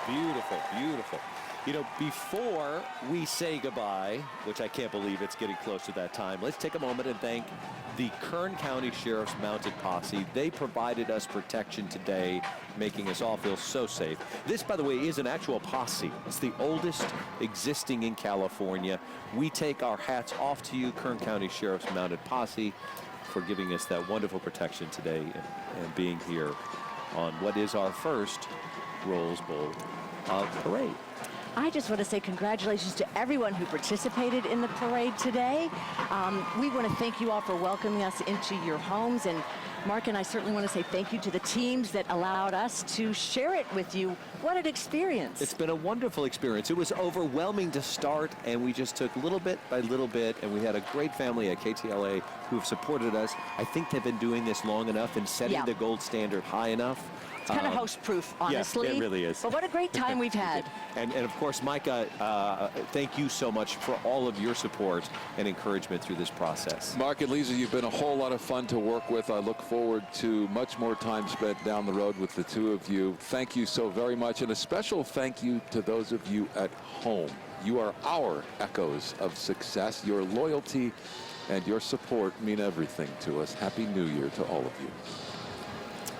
Beautiful, beautiful. You know, before we say goodbye, which I can't believe it's getting close to that time, let's take a moment and thank the Kern County Sheriff's Mounted Posse. They provided us protection today, making us all feel so safe. This, by the way, is an actual posse. It's the oldest existing in California. We take our hats off to you, Kern County Sheriff's Mounted Posse, for giving us that wonderful protection today and being here on what is our first Rose Bowl parade. I just want to say congratulations to everyone who participated in the parade today. We want to thank you all for welcoming us into your homes. And Mark and I certainly want to say thank you to the teams that allowed us to share it with you. What an experience. It's been a wonderful experience. It was overwhelming to start, and we just took little bit by little bit, and we had a great family at KTLA who have supported us. I think they've been doing this long enough and setting the gold standard high enough. It's kind of host-proof, honestly. Yeah, it really is. But what a great time we've had. And of course, Micah, thank you so much for all of your support and encouragement through this process. Mark and Leeza, you've been a whole lot of fun to work with. I look forward to much more time spent down the road with the two of you. Thank you so very much. And a special thank you to those of you at home. You are our echoes of success. Your loyalty and your support mean everything to us. Happy New Year to all of you.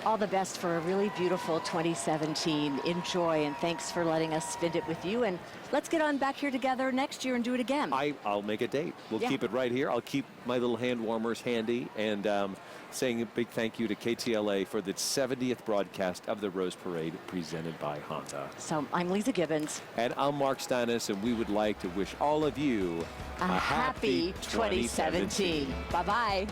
All the best for a really beautiful 2017. Enjoy, and thanks for letting us spend it with you. And let's get on back here together next year and do it again. I'll make a date. We'll keep it right here. I'll keep my little hand warmers handy, and saying a big thank you to KTLA for the 70th broadcast of the Rose Parade presented by Honda. So I'm Leeza Gibbons. And I'm Mark Steines, and we would like to wish all of you a happy 2017. Bye-bye.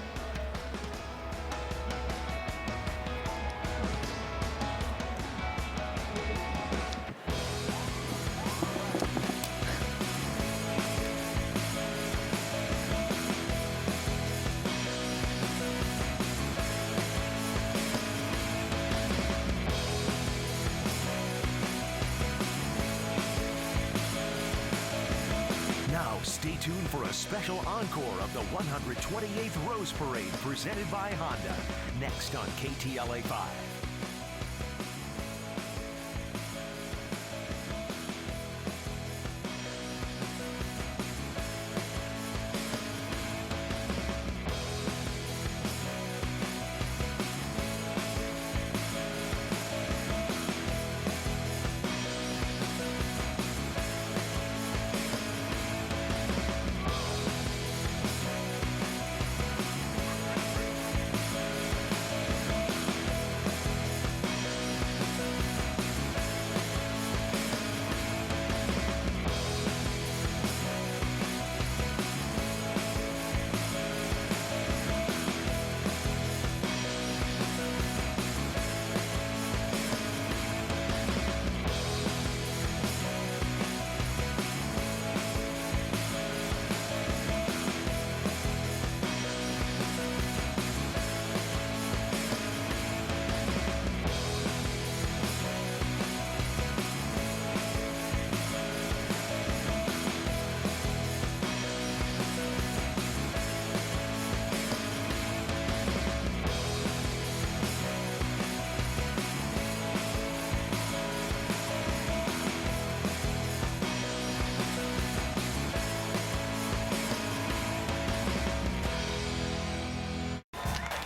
Stay tuned for a special encore of the 128th Rose Parade presented by Honda, next on KTLA 5.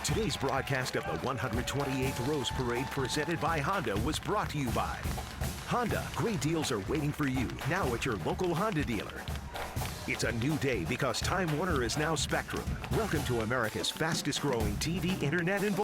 Today's broadcast of the 128th Rose Parade presented by Honda was brought to you by Honda. Great deals are waiting for you now at your local Honda dealer. It's a new day because Time Warner is now Spectrum. Welcome to America's fastest growing TV, internet, and